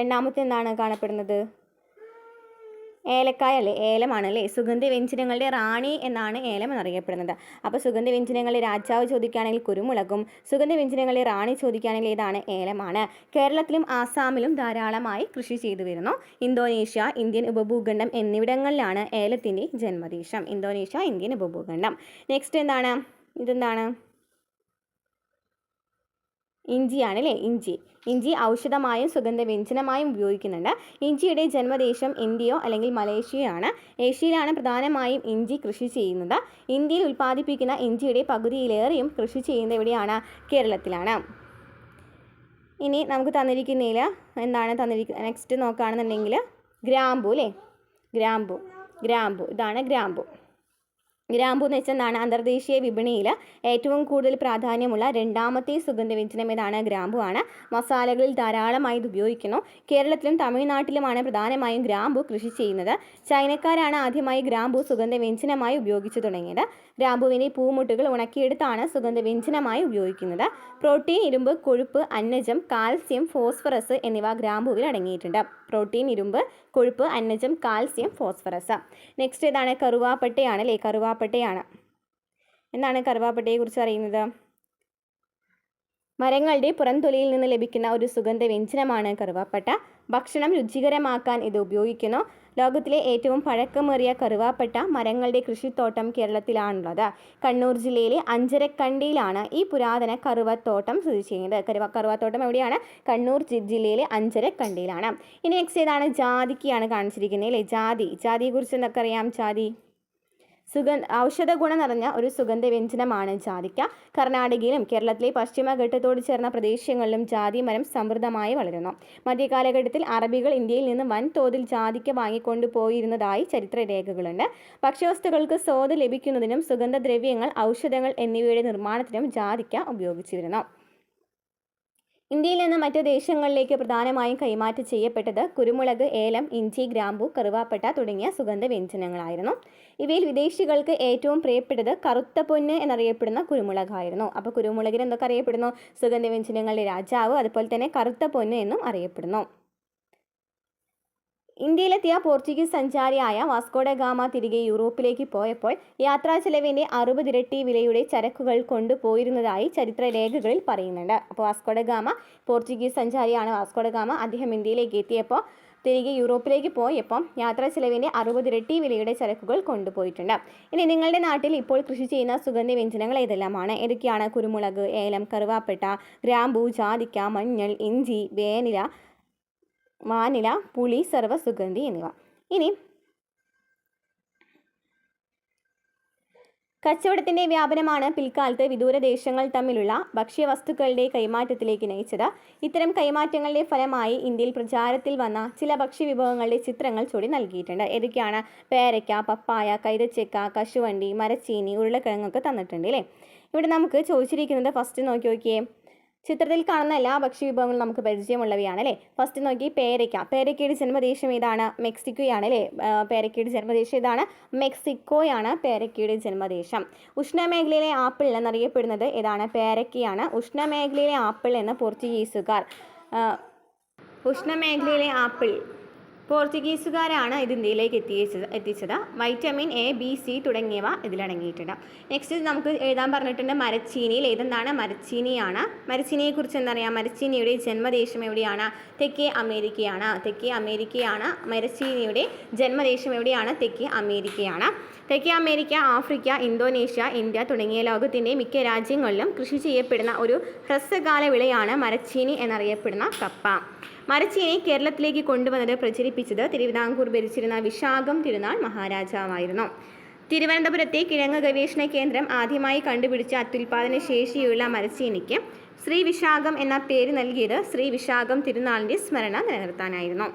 രണ്ടാമത്തെ എന്താണ് കാണപ്പെടുന്നത്? ഏലക്കായ അല്ലേ? ഏലമാണ് അല്ലേ? സുഗന്ധവ്യഞ്ജനങ്ങളുടെ റാണി എന്നാണ് ഏലം എന്നറിയപ്പെടുന്നത്. അപ്പോൾ സുഗന്ധവ്യഞ്ജനങ്ങളുടെ രാജാവ് ചോദിക്കുകയാണെങ്കിൽ കുരുമുളകും, സുഗന്ധവ്യഞ്ജനങ്ങളുടെ റാണി ചോദിക്കുകയാണെങ്കിൽ ഏതാണ്? ഏലമാണ്. കേരളത്തിലും ആസാമിലും ധാരാളമായി കൃഷി ചെയ്തു വരുന്നു. ഇന്തോനേഷ്യ, ഇന്ത്യൻ ഉപഭൂഖണ്ഡം എന്നിവിടങ്ങളിലാണ് ഏലത്തിൻ്റെ ജന്മദേശം. Indonesia, Indian ഉപഭൂഖണ്ഡം. നെക്സ്റ്റ് എന്താണ്? ഇതെന്താണ്? ഇഞ്ചിയാണ് അല്ലേ? ഇഞ്ചി ഔഷധമായും സുഗന്ധവ്യഞ്ജനമായും ഉപയോഗിക്കുന്നുണ്ട്. ഇഞ്ചിയുടെ ജന്മദേശം ഇന്ത്യയോ അല്ലെങ്കിൽ മലേഷ്യയാണ്. ഏഷ്യയിലാണ് പ്രധാനമായും ഇഞ്ചി കൃഷി ചെയ്യുന്നത്. ഇന്ത്യയിൽ ഉൽപ്പാദിപ്പിക്കുന്ന ഇഞ്ചിയുടെ പകുതിയിലേറെയും കൃഷി ചെയ്യുന്നത് എവിടെയാണ്? കേരളത്തിലാണ്. ഇനി നമുക്ക് തന്നിരിക്കുന്നതിൽ എന്താണ് തന്നിരിക്കുന്നത്? നെക്സ്റ്റ് നോക്കുകയാണെന്നുണ്ടെങ്കിൽ ഗ്രാമ്പു അല്ലേ? ഗ്രാമ്പു ഇതാണ് ഗ്രാമ്പു. ഗ്രാമ്പു എന്ന് വെച്ചാൽ എന്താണ്? അന്തർദേശീയ വിപണിയിൽ ഏറ്റവും കൂടുതൽ പ്രാധാന്യമുള്ള രണ്ടാമത്തെ സുഗന്ധവ്യഞ്ജനം ഏതാണ്? ഗ്രാമ്പു ആണ്. മസാലകളിൽ ധാരാളമായി ഇത് ഉപയോഗിക്കുന്നു. കേരളത്തിലും തമിഴ്നാട്ടിലുമാണ് പ്രധാനമായും ഗ്രാമ്പു കൃഷി ചെയ്യുന്നത്. ചൈനക്കാരാണ് ആദ്യമായി ഗ്രാമ്പു സുഗന്ധവ്യഞ്ജനമായി ഉപയോഗിച്ചു തുടങ്ങിയത്. ഗ്രാമ്പുവിൻ്റെ പൂമുട്ടുകൾ ഉണക്കിയെടുത്താണ് സുഗന്ധവ്യഞ്ജനമായി ഉപയോഗിക്കുന്നത്. പ്രോട്ടീൻ, ഇരുമ്പ്, കൊഴുപ്പ്, അന്നജം, കാൽസ്യം, ഫോസ്ഫറസ് എന്നിവ ഗ്രാമ്പുവിൽ അടങ്ങിയിട്ടുണ്ട്. പ്രോട്ടീൻ, ഇരുമ്പ്, കൊഴുപ്പ്, അന്നജം, കാൽസ്യം, ഫോസ്ഫറസ്. നെക്സ്റ്റ് ഏതാണ്? കറുവാപ്പട്ടയാണ് അല്ലേ? കറുവാപ്പട്ടയാണ്. എന്താണ് കറുവാപ്പട്ടയെക്കുറിച്ച് അറിയുന്നത്? മരങ്ങളുടെ പുറംതൊലിയിൽ നിന്ന് ലഭിക്കുന്ന ഒരു സുഗന്ധവ്യഞ്ജനമാണ് കറുവാപ്പട്ട. ഭക്ഷണം രുചികരമാക്കാൻ ഇത് ഉപയോഗിക്കുന്നു. ലോകത്തിലെ ഏറ്റവും പഴക്കമേറിയ കറുവാപ്പട്ട മരങ്ങളുടെ കൃഷിത്തോട്ടം കേരളത്തിലാണുള്ളത്. കണ്ണൂർ ജില്ലയിലെ അഞ്ചരക്കണ്ടിയിലാണ് ഈ പുരാതന കറുവത്തോട്ടം സ്ഥിതി ചെയ്യുന്നത്. കറുവത്തോട്ടം എവിടെയാണ്? കണ്ണൂർ ജില്ലയിലെ അഞ്ചരക്കണ്ടിയിലാണ്. ഇനി നെക്സ്റ്റ് ഏതാണ്? ജാതിക്കയാണ് കാണിച്ചിരിക്കുന്നത് അല്ലേ? ജാതിയെക്കുറിച്ച് എന്തൊക്കെ അറിയാം? ഔഷധ ഗുണം നിറഞ്ഞ ഒരു സുഗന്ധവ്യഞ്ജനമാണ് ജാതിക്ക. കർണാടകയിലും കേരളത്തിലെ പശ്ചിമഘട്ടത്തോട് ചേർന്ന പ്രദേശങ്ങളിലും ജാതി മരം സമൃദ്ധമായി വളരുന്നു. മധ്യകാലഘട്ടത്തിൽ അറബികൾ ഇന്ത്യയിൽ നിന്ന് വൻതോതിൽ ജാതിക്ക വാങ്ങിക്കൊണ്ടു പോയിരുന്നതായി ചരിത്രരേഖകളുണ്ട്. ഭക്ഷ്യവസ്തുക്കൾക്ക് സ്വാദ് ലഭിക്കുന്നതിനും സുഗന്ധദ്രവ്യങ്ങൾ, ഔഷധങ്ങൾ എന്നിവയുടെ നിർമ്മാണത്തിനും ജാതിക്ക ഉപയോഗിച്ചിരുന്നു. ഇന്ത്യയിൽ നിന്ന് മറ്റ് ദേശങ്ങളിലേക്ക് പ്രധാനമായും കൈമാറ്റം ചെയ്യപ്പെട്ടത് കുരുമുളക്, ഏലം, ഇഞ്ചി, ഗ്രാമ്പു, കറുവാപ്പട്ട തുടങ്ങിയ സുഗന്ധവ്യഞ്ജനങ്ങളായിരുന്നു. ഇവയിൽ വിദേശികൾക്ക് ഏറ്റവും പ്രിയപ്പെട്ടത് കറുത്ത പൊന്ന് എന്നറിയപ്പെടുന്ന കുരുമുളകായിരുന്നു. അപ്പോൾ കുരുമുളകിന് എന്തൊക്കെ അറിയപ്പെടുന്നു? സുഗന്ധവ്യഞ്ജനങ്ങളുടെ രാജാവ്, അതുപോലെ തന്നെ കറുത്ത പൊന്ന് എന്നും അറിയപ്പെടുന്നു. ഇന്ത്യയിലെത്തിയ പോർച്ചുഗീസ് സഞ്ചാരിയായ വാസ്കോഡ ഗാമ തിരികെ യൂറോപ്പിലേക്ക് പോയപ്പോൾ യാത്രാ ചെലവിൻ്റെ 60 ഇരട്ടി വിലയുടെ ചരക്കുകൾ കൊണ്ടുപോയിരുന്നതായി ചരിത്രരേഖകളിൽ പറയുന്നുണ്ട്. അപ്പോൾ വാസ്കോഡ ഗാമ പോർച്ചുഗീസ് സഞ്ചാരിയാണ്. വാസ്കോഡ ഗാമ അദ്ദേഹം ഇന്ത്യയിലേക്ക് എത്തിയപ്പോൾ തിരികെ യൂറോപ്പിലേക്ക് പോയപ്പം യാത്രാ ചെലവിൻ്റെ 60 ഇരട്ടി വിലയുടെ ചരക്കുകൾ കൊണ്ടുപോയിട്ടുണ്ട്. ഇനി നിങ്ങളുടെ നാട്ടിൽ ഇപ്പോൾ കൃഷി ചെയ്യുന്ന സുഗന്ധവ്യഞ്ജനങ്ങൾ ഏതെല്ലാമാണ്? ഏതൊക്കെയാണ്? കുരുമുളക്, ഏലം, കറുവാപ്പട്ട, ഗ്രാമ്പു, ജാതിക്ക, മഞ്ഞൾ, ഇഞ്ചി, വാനില, പുളി, സർവ്വസുഗന്ധി എന്നിവ. ഇനി കച്ചവടത്തിൻ്റെ വ്യാപനമാണ് പിൽക്കാലത്ത് വിദൂര ദേശങ്ങൾ തമ്മിലുള്ള ഭക്ഷ്യവസ്തുക്കളുടെ കൈമാറ്റത്തിലേക്ക് നയിച്ചത്. ഇത്തരം കൈമാറ്റങ്ങളുടെ ഫലമായി ഇന്ത്യയിൽ പ്രചാരത്തിൽ വന്ന ചില ഭക്ഷ്യവിഭവങ്ങളുടെ ചിത്രങ്ങൾ ചൂടി നൽകിയിട്ടുണ്ട്. ഏതൊക്കെയാണ്? പേരയ്ക്ക, പപ്പായ, കൈതച്ചക്ക, കശുവണ്ടി, മരച്ചീനി, ഉരുളക്കിഴങ്ങൊക്കെ തന്നിട്ടുണ്ട് അല്ലേ? ഇവിടെ നമുക്ക് ചോദിച്ചിരിക്കുന്നത് ഫസ്റ്റ് നോക്കിയേ. ചിത്രത്തിൽ കാണുന്ന എല്ലാ ഭക്ഷ്യവിഭവങ്ങളും നമുക്ക് പരിചയമുള്ളവയാണ് അല്ലേ? ഫസ്റ്റ് നോക്കി പേരയ്ക്കയുടെ ജന്മദേശം ഏതാണ്? മെക്സിക്കോയാണ് അല്ലേ? പേരയ്ക്കയുടെ ജന്മദേശം ഏതാണ്? മെക്സിക്കോയാണ് പേരയ്ക്കയുടെ ജന്മദേശം. ഉഷ്ണമേഖലയിലെ ആപ്പിൾ എന്നറിയപ്പെടുന്നത് ഏതാണ്? പേരയ്ക്കയാണ്. ഉഷ്ണമേഖലയിലെ ആപ്പിൾ എന്ന് പോർച്ചുഗീസുകാരാണ് ഇത് ഇന്ത്യയിലേക്ക് എത്തിച്ചത്. വൈറ്റമിൻ എ, ബി, സി തുടങ്ങിയവ ഇതിലടങ്ങിയിട്ടുണ്ട്. നെക്സ്റ്റ് നമുക്ക് എഴുതാൻ പറഞ്ഞിട്ടുണ്ട് മരച്ചീനിയിൽ ഏതെന്താണ്? മരച്ചീനിയാണ്. മരച്ചീനിയെക്കുറിച്ച് എന്തറിയാം? മരച്ചീനിയുടെ ജന്മദേശം എവിടെയാണ്? തെക്കേ അമേരിക്കയാണ്. മരച്ചീനിയുടെ ജന്മദേശം എവിടെയാണ്? തെക്കേ അമേരിക്കയാണ്. തെക്കേ അമേരിക്ക, ആഫ്രിക്ക, ഇന്തോനേഷ്യ, ഇന്ത്യ തുടങ്ങിയ ലോകത്തിൻ്റെ മിക്ക രാജ്യങ്ങളിലും കൃഷി ചെയ്യപ്പെടുന്ന ഒരു ഹ്രസ്വകാല വിളയാണ് മരച്ചീനി എന്നറിയപ്പെടുന്ന കപ്പ. മരച്ചീനി കേരളത്തിലേക്ക് കൊണ്ടുവന്നത് പ്രചരിപ്പിച്ചത് തിരുവിതാംകൂർ ഭരിച്ചിരുന്ന വിശാഖം തിരുനാൾ മഹാരാജാവായിരുന്നു. തിരുവനന്തപുരത്തെ കിഴങ്ങ് ഗവേഷണ കേന്ദ്രം ആദ്യമായി കണ്ടുപിടിച്ച അത്യുൽപാദന ശേഷിയുള്ള മരച്ചീനിക്ക് ശ്രീ വിശാഖം എന്ന പേര് നൽകിയത് ശ്രീ വിശാഖം തിരുനാളിൻ്റെ സ്മരണ നിലനിർത്താനായിരുന്നു.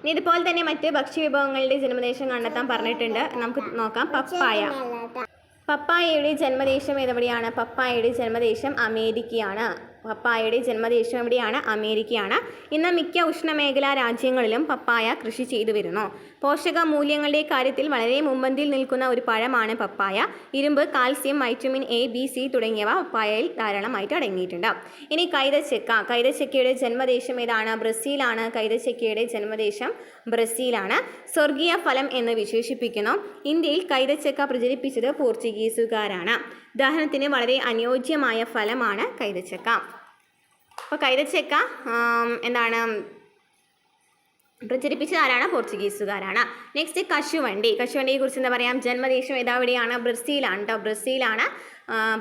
ഇനി ഇതുപോലെ തന്നെ മറ്റ് ഭക്ഷ്യവിഭവങ്ങളുടെ ജന്മദേശം കണ്ടെത്താൻ പറഞ്ഞിട്ടുണ്ട്. നമുക്ക് നോക്കാം. പപ്പായയുടെ ജന്മദേശം എവിടെയാണ്? പപ്പായയുടെ ജന്മദേശം അമേരിക്കയാണ്. പപ്പായയുടെ ജന്മദേശം എവിടെയാണ്? അമേരിക്കയാണ്. ഇന്ന് മിക്ക ഉഷ്ണമേഖലാ രാജ്യങ്ങളിലും പപ്പായ കൃഷി ചെയ്തു വരുന്നു. പോഷക മൂല്യങ്ങളുടെ കാര്യത്തിൽ വളരെ മുൻപന്തിയിൽ നിൽക്കുന്ന ഒരു പഴമാണ് പപ്പായ. ഇരുമ്പ്, calcium, vitamin A, B, C തുടങ്ങിയവ പപ്പായയിൽ ധാരാളമായിട്ട് അടങ്ങിയിട്ടുണ്ട്. ഇനി കൈതച്ചക്ക. കൈതച്ചക്കയുടെ ജന്മദേശം ഏതാണ്? ബ്രസീലാണ്. കൈതച്ചക്കയുടെ ജന്മദേശം ബ്രസീലാണ്. സ്വർഗീയ ഫലം എന്ന് വിശേഷിപ്പിക്കുന്നു. ഇന്ത്യയിൽ കൈതച്ചക്ക പ്രചരിപ്പിച്ചത് പോർച്ചുഗീസുകാരാണ്. ദഹനത്തിന് വളരെ അനുയോജ്യമായ ഫലമാണ് കൈതച്ചക്ക. അപ്പോൾ കൈതച്ചക്ക എന്താണ് പ്രചരിപ്പിച്ചത് ആരാണ്? പോർച്ചുഗീസുകാരാണ്. നെക്സ്റ്റ് കശുവണ്ടി. കശുവണ്ടിയെ കുറിച്ച് എന്താ പറയാം? ജന്മദേശം എവിടെയാണ്? ബ്രസീലാണ് കേട്ടോ.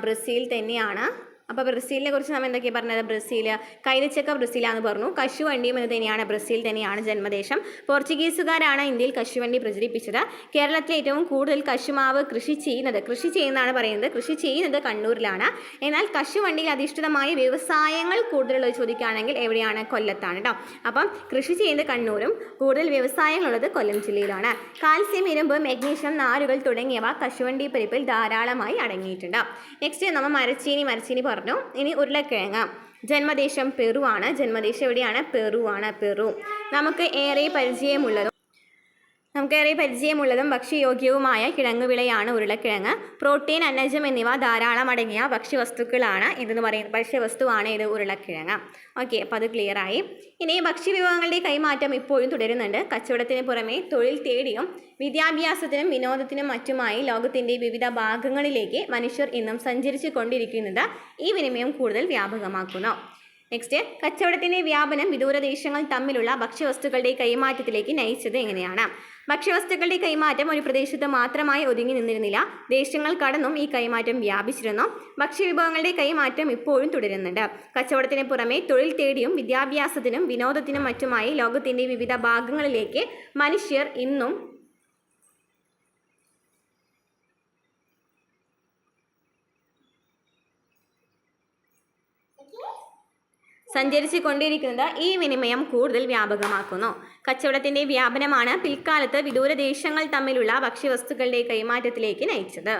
ബ്രസീൽ തന്നെയാണ്. അപ്പോൾ ബ്രസീലിനെ കുറിച്ച് നമ്മൾ എന്തൊക്കെയാണ് പറഞ്ഞത്? ബ്രസീൽ, കൈതച്ചക്ക ബ്രസീലാന്ന് പറഞ്ഞു. കശുവണ്ടിയും എന്ന് തന്നെയാണ്, ബ്രസീൽ തന്നെയാണ് ജന്മദേശം. പോർച്ചുഗീസുകാരാണ് ഇന്ത്യയിൽ കശുവണ്ടി പ്രചരിപ്പിച്ചത്. കേരളത്തിലെ ഏറ്റവും കൂടുതൽ കശുമാവ് കൃഷി ചെയ്യുന്നതാണ് പറയുന്നത്. കൃഷി ചെയ്യുന്നത് കണ്ണൂരിലാണ്. എന്നാൽ കശുവണ്ടിയിൽ അധിഷ്ഠിതമായ വ്യവസായങ്ങൾ കൂടുതലുള്ളത് ചോദിക്കുകയാണെങ്കിൽ എവിടെയാണ്? കൊല്ലത്താണ് കേട്ടോ. അപ്പം കൃഷി ചെയ്യുന്നത് കണ്ണൂരും കൂടുതൽ വ്യവസായങ്ങളുള്ളത് കൊല്ലം ജില്ലയിലാണ്. കാൽസ്യം, ഇരുമ്പ്, മെഗ്നീഷ്യം, നാരുകൾ തുടങ്ങിയവ കശുവണ്ടി പരിപ്പിൽ ധാരാളമായി അടങ്ങിയിട്ടുണ്ട്. നെക്സ്റ്റ് നമ്മൾ മരച്ചീനി പറഞ്ഞു. ഇനി ഉരുളക്കിഴങ്ങ്. ജന്മദേശം പെറു ആണ്. ജന്മദേശം എവിടെയാണ്? പെറു. നമുക്ക് ഏറെ പരിചയമുള്ളതും ഭക്ഷ്യയോഗ്യവുമായ കിഴങ്ങുവിളയാണ് ഉരുളക്കിഴങ്ങ്. പ്രോട്ടീൻ, അന്നജം എന്നിവ ധാരാളം അടങ്ങിയ ഭക്ഷ്യവസ്തുക്കളാണ് ഇതെന്ന് പറയുന്നത്. ഭക്ഷ്യവസ്തുവാണ് ഇത് ഉരുളക്കിഴങ്ങ്. ഓക്കെ, അപ്പോൾ അത് ക്ലിയറായി. ഇനി ഭക്ഷ്യവിഭവങ്ങളുടെ കൈമാറ്റം ഇപ്പോഴും തുടരുന്നുണ്ട്. കച്ചവടത്തിന് പുറമെ തൊഴിൽ തേടിയും വിദ്യാഭ്യാസത്തിനും വിനോദത്തിനും മറ്റുമായി ലോകത്തിൻ്റെ വിവിധ ഭാഗങ്ങളിലേക്ക് മനുഷ്യർ ഇന്നും സഞ്ചരിച്ചു കൊണ്ടിരിക്കുന്നത് ഈ വിനിമയം കൂടുതൽ വ്യാപകമാക്കുന്നു. നെക്സ്റ്റ്, കച്ചവടത്തിൻ്റെ വ്യാപനം വിദൂരദേശങ്ങൾ തമ്മിലുള്ള ഭക്ഷ്യവസ്തുക്കളുടെ കൈമാറ്റത്തിലേക്ക് നയിച്ചത് എങ്ങനെയാണ്? ഭക്ഷ്യവസ്തുക്കളുടെ കൈമാറ്റം ഒരു പ്രദേശത്ത് മാത്രമായി ഒതുങ്ങി നിന്നിരുന്നില്ല. ദേശങ്ങൾ കടന്നും ഈ കൈമാറ്റം വ്യാപിച്ചിരുന്നു. ഭക്ഷ്യവിഭവങ്ങളുടെ കൈമാറ്റം ഇപ്പോഴും തുടരുന്നുണ്ട്. കച്ചവടത്തിന് പുറമെ തൊഴിൽ തേടിയും വിദ്യാഭ്യാസത്തിനും വിനോദത്തിനും മറ്റുമായി ലോകത്തിൻ്റെ വിവിധ ഭാഗങ്ങളിലേക്ക് മനുഷ്യർ ഇന്നും സഞ്ചരിച്ചു കൊണ്ടിരിക്കുന്നത് ഈ വിനിമയം കൂടുതൽ വ്യാപകമാക്കുന്നു. കച്ചവടത്തിൻ്റെ വ്യാപനമാണ് പിൽക്കാലത്ത് വിദൂരദേശങ്ങൾ തമ്മിലുള്ള ഭക്ഷ്യവസ്തുക്കളുടെ കൈമാറ്റത്തിലേക്ക് നയിച്ചത്.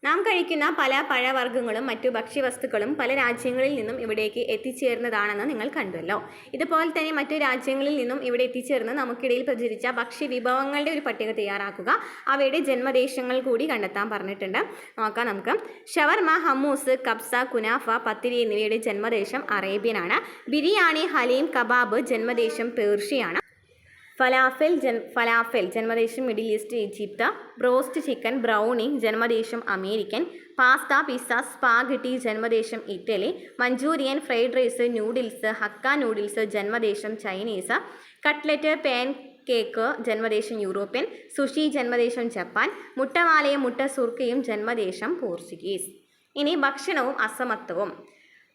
നാം കഴിക്കുന്ന പല പഴവർഗ്ഗങ്ങളും മറ്റു ഭക്ഷ്യവസ്തുക്കളും പല രാജ്യങ്ങളിൽ നിന്നും ഇവിടേക്ക് എത്തിച്ചേർന്നതാണെന്ന് നിങ്ങൾ കണ്ടുവല്ലോ. ഇതുപോലെ തന്നെ മറ്റു രാജ്യങ്ങളിൽ നിന്നും ഇവിടെ എത്തിച്ചേർന്ന് നമുക്കിടയിൽ പ്രചരിച്ച ഭക്ഷ്യവിഭവങ്ങളുടെ ഒരു പട്ടിക തയ്യാറാക്കുക. അവയുടെ ജന്മദേശങ്ങൾ കൂടി കണ്ടെത്താൻ പറഞ്ഞിട്ടുണ്ട്. നോക്കാം നമുക്ക്. ഷവർമ, ഹമ്മൂസ്, കബ്സ, കുനാഫ, പത്തിരി എന്നിവയുടെ ജന്മദേശം അറേബ്യനാണ്. ബിരിയാണി, ഹലീം, കബാബ് ജന്മദേശം പേർഷ്യയാണ്. ഫലാഫൽ ജന്മദേശം Middle East, Egypt. Broast chicken, brownie ജന്മദേശം അമേരിക്കൻ. പാസ്ത, പിസ്സ, സ്പാഗറ്റി ജന്മദേശം Italy. Manchurian, fried rice, noodles, hakka noodles ജന്മദേശം ചൈനീസ്. കട്ട്ലറ്റ്, പാൻ കേക്ക് ജന്മദേശം യൂറോപ്യൻ. സുഷി ജന്മദേശം ജപ്പാൻ. മുട്ടമാലയും മുട്ട സുർക്കയും ജന്മദേശം പോർച്ചുഗീസ്. ഇനി ഭക്ഷണവും അസമത്വവും.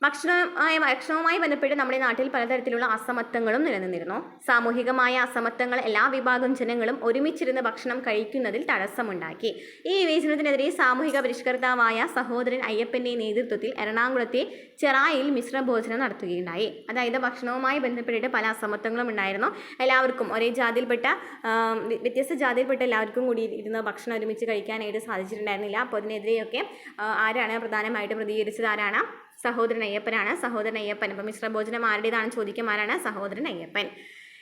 ഭക്ഷണവുമായി ബന്ധപ്പെട്ട് നമ്മുടെ നാട്ടിൽ പലതരത്തിലുള്ള അസമത്വങ്ങളും നിലനിന്നിരുന്നു. സാമൂഹികമായ അസമത്വങ്ങൾ എല്ലാ വിഭാഗം ജനങ്ങളും ഒരുമിച്ചിരുന്ന് ഭക്ഷണം കഴിക്കുന്നതിൽ തടസ്സമുണ്ടാക്കി. ഈ വിവേചനത്തിനെതിരെ സാമൂഹിക പരിഷ്കർത്താവായ സഹോദരൻ അയ്യപ്പൻ്റെ നേതൃത്വത്തിൽ എറണാകുളത്തെ ചെറായിൽ മിശ്രഭോജനം നടത്തുകയുണ്ടായി. അതായത് ഭക്ഷണവുമായി ബന്ധപ്പെട്ടിട്ട് പല അസമത്വങ്ങളും ഉണ്ടായിരുന്നു. എല്ലാവർക്കും ഒരേ ജാതിയിൽപ്പെട്ട വ്യത്യസ്ത ജാതിയിൽപ്പെട്ട എല്ലാവർക്കും കൂടി ഇരുന്ന് ഭക്ഷണം ഒരുമിച്ച് കഴിക്കാനായിട്ട് സാധിച്ചിട്ടുണ്ടായിരുന്നില്ല. അപ്പോൾ അതിനെതിരെയൊക്കെ ആരാണ് പ്രധാനമായിട്ടും പ്രതികരിച്ചത്? ആരാണ്? സഹോദരൻ അയ്യപ്പനാണ്. സഹോദരൻ അയ്യപ്പൻ. അപ്പോൾ മിശ്രഭോജനം ആരുടേതാണ് ചോദിക്കും. ആരാണ്? സഹോദരൻ അയ്യപ്പൻ.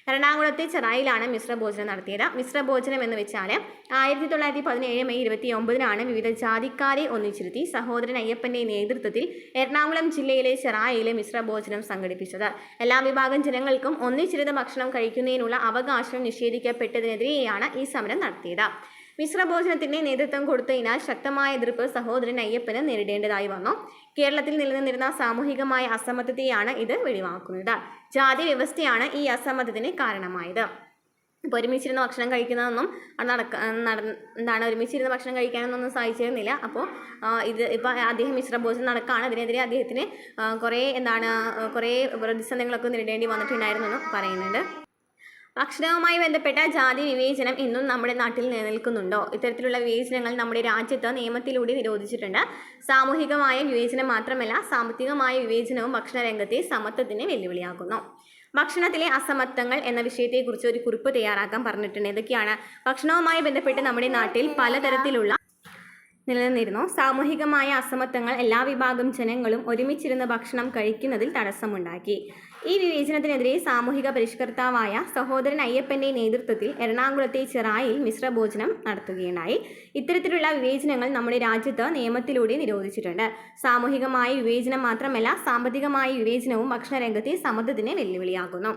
എറണാകുളത്തെ ചെറായിലാണ് മിശ്രഭോജനം നടത്തിയത്. മിശ്രഭോജനം എന്ന് വെച്ചാൽ 1917 മെയ് 29 വിവിധ ജാതിക്കാരെ ഒന്നിച്ചിരുത്തി സഹോദരൻ അയ്യപ്പൻ്റെ നേതൃത്വത്തിൽ എറണാകുളം ജില്ലയിലെ ചെറായിലെ മിശ്രഭോജനം സംഘടിപ്പിച്ചത്. എല്ലാ വിഭാഗം ജനങ്ങൾക്കും ഒന്നിച്ചിരുന്ന് ഭക്ഷണം കഴിക്കുന്നതിനുള്ള അവകാശം നിഷേധിക്കപ്പെട്ടതിനെതിരെയാണ് ഈ സമരം നടത്തിയത്. മിശ്രഭോജനത്തിന് നേതൃത്വം കൊടുത്തതിനാൽ ശക്തമായ എതിർപ്പ് സഹോദരൻ അയ്യപ്പന് നേരിടേണ്ടതായി വന്നു. കേരളത്തിൽ നിലനിന്നിരുന്ന സാമൂഹികമായ അസമത്വത്തെയാണ് ഇത് വെളിവാക്കുന്നത്. ജാതി വ്യവസ്ഥയാണ് ഈ അസമത്വത്തിന് കാരണമായത്. ഇപ്പോൾ ഒരുമിച്ചിരുന്ന് ഭക്ഷണം കഴിക്കുന്നതൊന്നും ഒരുമിച്ചിരുന്ന് ഭക്ഷണം കഴിക്കാനൊന്നും സാധിച്ചിരുന്നില്ല. അപ്പോൾ ഇപ്പോൾ അദ്ദേഹം മിശ്രഭോജനം നടക്കുകയാണ്. അതിനെതിരെ അദ്ദേഹത്തിന് കുറേ പ്രതിസന്ധികളൊക്കെ നേരിടേണ്ടി വന്നിട്ടുണ്ടായിരുന്നു എന്ന് പറയുന്നുണ്ട്. ഭക്ഷണവുമായി ബന്ധപ്പെട്ട ജാതി വിവേചനം ഇന്നും നമ്മുടെ നാട്ടിൽ നിലനിൽക്കുന്നുണ്ടോ? ഇത്തരത്തിലുള്ള വിവേചനങ്ങൾ നമ്മുടെ രാജ്യത്ത് നിയമത്തിലൂടെ നിരോധിച്ചിട്ടുണ്ട്. സാമൂഹികമായ വിവേചനം മാത്രമല്ല, സാമ്പത്തികമായ വിവേചനവും ഭക്ഷണരംഗത്തെ സമത്വത്തിന് വെല്ലുവിളിയാകുന്നു. ഭക്ഷണത്തിലെ അസമത്വങ്ങൾ എന്ന വിഷയത്തെക്കുറിച്ച് ഒരു കുറിപ്പ് തയ്യാറാക്കാൻ പറഞ്ഞിട്ടുണ്ട്. ഇതൊക്കെയാണ് ഭക്ഷണവുമായി ബന്ധപ്പെട്ട് നമ്മുടെ നാട്ടിൽ പലതരത്തിലുള്ള നിലനിന്നിരുന്നു. സാമൂഹികമായ അസമത്വങ്ങൾ എല്ലാ വിഭാഗം ജനങ്ങളും ഒരുമിച്ചിരുന്ന് ഭക്ഷണം കഴിക്കുന്നതിൽ തടസ്സമുണ്ടാക്കി. ഈ വിവേചനത്തിനെതിരെ സാമൂഹിക പരിഷ്കർത്താവായ സഹോദരൻ അയ്യപ്പൻ്റെ നേതൃത്വത്തിൽ എറണാകുളത്തെ ചിറായിൽ മിശ്രഭോജനം നടത്തുകയുണ്ടായി. ഇത്തരത്തിലുള്ള വിവേചനങ്ങൾ നമ്മുടെ രാജ്യത്ത് നിയമത്തിലൂടെ നിരോധിച്ചിട്ടുണ്ട്. സാമൂഹികമായ വിവേചനം മാത്രമല്ല, സാമ്പത്തികമായ വിവേചനവും ഭക്ഷണരംഗത്തെ സമത്വത്തിന് വെല്ലുവിളിയാകുന്നു.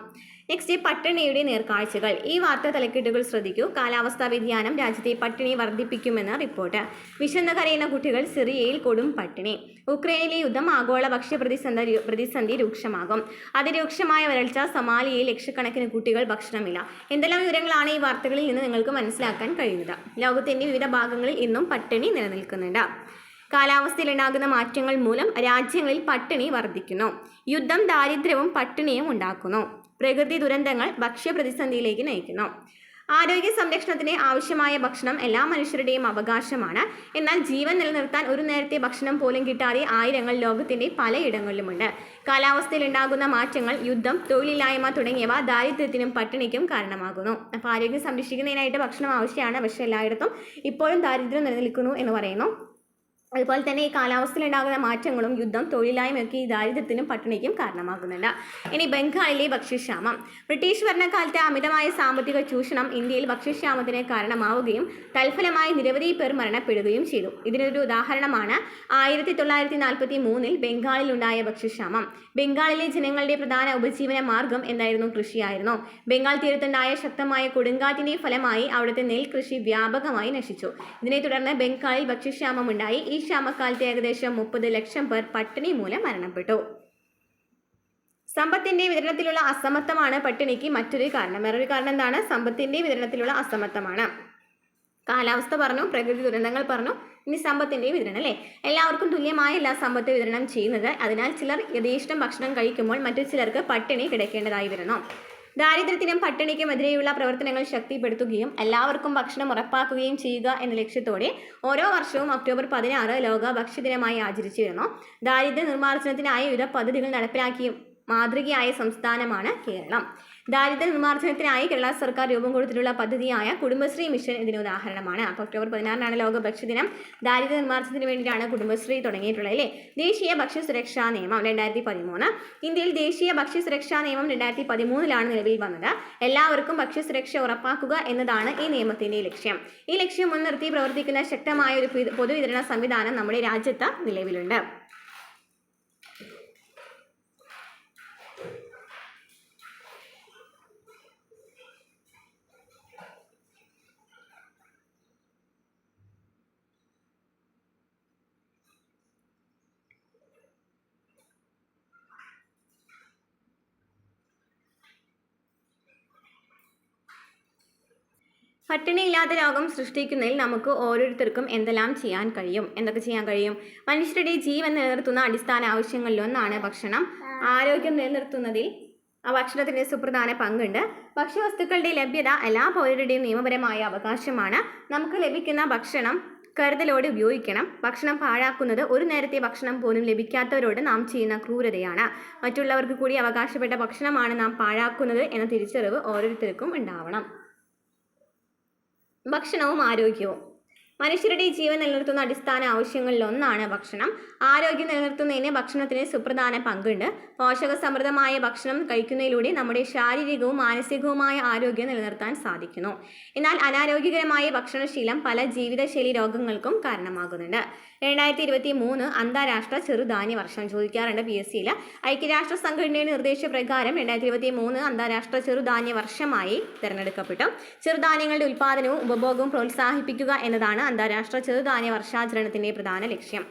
നെക്സ്റ്റ്, പട്ടിണിയുടെ നേർക്കാഴ്ചകൾ. ഈ വാർത്താ തലക്കെട്ടുകൾ ശ്രദ്ധിക്കൂ. കാലാവസ്ഥാ വ്യതിയാനം രാജ്യത്തെ പട്ടിണി വർദ്ധിപ്പിക്കുമെന്ന് റിപ്പോർട്ട്. വിശന്ന് കരയുന്ന കുട്ടികൾ, സിറിയയിൽ കൊടും പട്ടിണി. ഉക്രൈനിലെ യുദ്ധം, ആഗോള ഭക്ഷ്യ പ്രതിസന്ധി രൂക്ഷമാകും. അതിരൂക്ഷമായ വരൾച്ച, സൊമാലിയയിൽ ലക്ഷക്കണക്കിന് കുട്ടികൾ ഭക്ഷണമില്ല. എന്തെല്ലാം വിവരങ്ങളാണ് ഈ വാർത്തകളിൽ നിന്ന് നിങ്ങൾക്ക് മനസ്സിലാക്കാൻ കഴിയുന്നത്? ലോകത്തിന്റെ വിവിധ ഭാഗങ്ങളിൽ ഇന്നും പട്ടിണി നിലനിൽക്കുന്നുണ്ട്. കാലാവസ്ഥയിലുണ്ടാകുന്ന മാറ്റങ്ങൾ മൂലം രാജ്യങ്ങളിൽ പട്ടിണി വർദ്ധിക്കുന്നു. യുദ്ധം ദാരിദ്ര്യവും പട്ടിണിയും ഉണ്ടാക്കുന്നു. പ്രകൃതി ദുരന്തങ്ങൾ ഭക്ഷ്യപ്രതിസന്ധിയിലേക്ക് നയിക്കുന്നു. ആരോഗ്യ സംരക്ഷണത്തിന് ആവശ്യമായ ഭക്ഷണം എല്ലാ മനുഷ്യരുടെയും അവകാശമാണ്. എന്നാൽ ജീവൻ നിലനിർത്താൻ ഒരു നേരത്തെ ഭക്ഷണം പോലും കിട്ടാതെ ആയിരങ്ങൾ ലോകത്തിന്റെ പലയിടങ്ങളിലുമുണ്ട്. കാലാവസ്ഥയിൽ ഉണ്ടാകുന്ന മാറ്റങ്ങൾ, യുദ്ധം, തൊഴിലില്ലായ്മ തുടങ്ങിയവ ദാരിദ്ര്യത്തിനും പട്ടിണിക്കും കാരണമാകുന്നു. അപ്പോൾ ആരോഗ്യം സംരക്ഷിക്കുന്നതിനായിട്ട് ഭക്ഷണം ആവശ്യമാണ്. പക്ഷേ എല്ലായിടത്തും ഇപ്പോഴും ദാരിദ്ര്യം നിലനിൽക്കുന്നു എന്ന് പറയുന്നു. അതുപോലെ തന്നെ ഈ കാലാവസ്ഥയിൽ ഉണ്ടാകുന്ന മാറ്റങ്ങളും യുദ്ധം, തൊഴിലില്ലായ്മയൊക്കെ ഈ ദാരിദ്ര്യത്തിനും പട്ടിണിക്കും കാരണമാകുന്നുണ്ട്. ഇനി ബംഗാളിലെ ഭക്ഷ്യക്ഷാമം. ബ്രിട്ടീഷ് ഭരണകാലത്തെ അമിതമായ സാമ്പത്തിക ചൂഷണം ഇന്ത്യയിൽ ഭക്ഷ്യക്ഷാമത്തിന് കാരണമാവുകയും തൽഫലമായി നിരവധി പേർ മരണപ്പെടുകയും ചെയ്തു. ഇതിനൊരു ഉദാഹരണമാണ് 1943 ബംഗാളിലുണ്ടായ ഭക്ഷ്യക്ഷാമം. ബംഗാളിലെ ജനങ്ങളുടെ പ്രധാന ഉപജീവന മാർഗം എന്തായിരുന്നു? കൃഷിയായിരുന്നു. ബംഗാൾ തീരത്തുണ്ടായ ശക്തമായ കൊടുങ്കാറ്റിന്റെ ഫലമായി അവിടുത്തെ നെൽകൃഷി വ്യാപകമായി നശിച്ചു. ഇതിനെ തുടർന്ന് ബംഗാളിൽ ഭക്ഷ്യക്ഷാമം ഉണ്ടായി. ഈ ക്ഷാമക്കാലത്ത് ഏകദേശം 30 ലക്ഷം പേർ പട്ടിണി മൂലം മരണപ്പെട്ടു. സമ്പത്തിന്റെ വിതരണത്തിലുള്ള അസമത്വമാണ് പട്ടിണിക്ക് മറ്റൊരു കാരണം. വേറൊരു കാരണം എന്താണ്? സമ്പത്തിന്റെ വിതരണത്തിലുള്ള അസമത്വമാണ്. കാലാവസ്ഥ പറഞ്ഞു, പ്രകൃതി ദുരന്തങ്ങൾ പറഞ്ഞു, ഇനി സമ്പത്തിന്റെ വിതരണം അല്ലേ. എല്ലാവർക്കും തുല്യമായല്ല സമ്പത്ത് വിതരണം ചെയ്യുന്നത്. അതിനാൽ ചിലർ യഥേഷ്ടം ഭക്ഷണം കഴിക്കുമ്പോൾ മറ്റു ചിലർക്ക് പട്ടിണി കിടക്കേണ്ടതായി വരുന്നു. ദാരിദ്ര്യത്തിനും പട്ടിണിക്കുമെതിരെയുള്ള പ്രവർത്തനങ്ങൾ ശക്തിപ്പെടുത്തുകയും എല്ലാവർക്കും ഭക്ഷണം ഉറപ്പാക്കുകയും ചെയ്യുക എന്ന ലക്ഷ്യത്തോടെ ഓരോ വർഷവും ഒക്ടോബർ 16 ലോക ഭക്ഷ്യദിനമായി ആചരിച്ചു വരുന്നു. ദാരിദ്ര്യ നിർമ്മാർജ്ജനത്തിനായി വിവിധ പദ്ധതികൾ നടപ്പിലാക്കിയും മാതൃകയായ സംസ്ഥാനമാണ് കേരളം. ദാരിദ്ര്യ നിർമ്മാർജ്ജനത്തിനായി കേരള സർക്കാർ രൂപം കൊടുത്തിട്ടുള്ള പദ്ധതിയായ കുടുംബശ്രീ മിഷൻ ഇതിന് ഉദാഹരണമാണ്. അപ്പോൾ ഒക്ടോബർ 16 ലോക ഭക്ഷ്യദിനം. ദാരിദ്ര്യ നിർമ്മാർജ്ജനത്തിന് വേണ്ടിയിട്ടാണ് കുടുംബശ്രീ തുടങ്ങിയിട്ടുള്ളത് അല്ലേ. ദേശീയ ഭക്ഷ്യസുരക്ഷാ നിയമം 2013. ഇന്ത്യയിൽ ദേശീയ ഭക്ഷ്യസുരക്ഷാ നിയമം 2013 നിലവിൽ വന്നത്. എല്ലാവർക്കും ഭക്ഷ്യസുരക്ഷ ഉറപ്പാക്കുക എന്നതാണ് ഈ നിയമത്തിന്റെ ലക്ഷ്യം. ഈ ലക്ഷ്യം മുൻനിർത്തി പ്രവർത്തിക്കുന്ന ശക്തമായ ഒരു പൊതുവിതരണ സംവിധാനം നമ്മുടെ രാജ്യത്ത് നിലവിലുണ്ട്. പട്ടിണിയില്ലാത്ത ലോകം സൃഷ്ടിക്കുന്നതിൽ നമുക്ക് ഓരോരുത്തർക്കും എന്തെല്ലാം ചെയ്യാൻ കഴിയും? എന്തൊക്കെ ചെയ്യാൻ കഴിയും? മനുഷ്യരുടെ ജീവൻ നിലനിർത്തുന്ന അടിസ്ഥാന ആവശ്യങ്ങളിലൊന്നാണ് ഭക്ഷണം. ആരോഗ്യം നിലനിർത്തുന്നതിൽ ഭക്ഷണത്തിന് സുപ്രധാന പങ്കുണ്ട്. ഭക്ഷ്യവസ്തുക്കളുടെ ലഭ്യത എല്ലാ പൗരരുടെയും നിയമപരമായ അവകാശമാണ്. നമുക്ക് ലഭിക്കുന്ന ഭക്ഷണം കരുതലോടെ ഉപയോഗിക്കണം. ഭക്ഷണം പാഴാക്കുന്നത് ഒരു നേരത്തെ ഭക്ഷണം പോലും ലഭിക്കാത്തവരോട് നാം ചെയ്യുന്ന ക്രൂരതയാണ്. മറ്റുള്ളവർക്ക് കൂടി അവകാശപ്പെട്ട ഭക്ഷണമാണ് നാം പാഴാക്കുന്നത് എന്ന തിരിച്ചറിവ് ഓരോരുത്തർക്കും ഉണ്ടാവണം. ഭക്ഷണവും ആരോഗ്യവും. മനുഷ്യരുടെ ജീവൻ നിലനിർത്തുന്ന അടിസ്ഥാന ആവശ്യങ്ങളിലൊന്നാണ് ഭക്ഷണം. ആരോഗ്യം നിലനിർത്തുന്നതിന് ഭക്ഷണത്തിന് സുപ്രധാന പങ്കുണ്ട്. പോഷകസമൃദ്ധമായ ഭക്ഷണം കഴിക്കുന്നതിലൂടെ നമ്മുടെ ശാരീരികവും മാനസികവുമായ ആരോഗ്യം നിലനിർത്താൻ സാധിക്കുന്നു. എന്നാൽ അനാരോഗ്യകരമായ ഭക്ഷണശീലം പല ജീവിതശൈലി രോഗങ്ങൾക്കും കാരണമാകുന്നുണ്ട്. 2023 അന്താരാഷ്ട്ര ചെറുധാന്യ വർഷം ചോദിക്കാറുണ്ട് PSCയിൽ. ഐക്യരാഷ്ട്ര സംഘടനയുടെ നിർദ്ദേശപ്രകാരം 2023 അന്താരാഷ്ട്ര ചെറുധാന്യ വർഷമായി തിരഞ്ഞെടുക്കപ്പെട്ടു. ചെറുധാന്യങ്ങളുടെ ഉൽപ്പാദനവും ഉപഭോഗവും പ്രോത്സാഹിപ്പിക്കുക എന്നതാണ് അന്താരാഷ്ട്ര ചെറുധാന്യ വർഷാചരണത്തിന്റെ പ്രധാന ലക്ഷ്യം.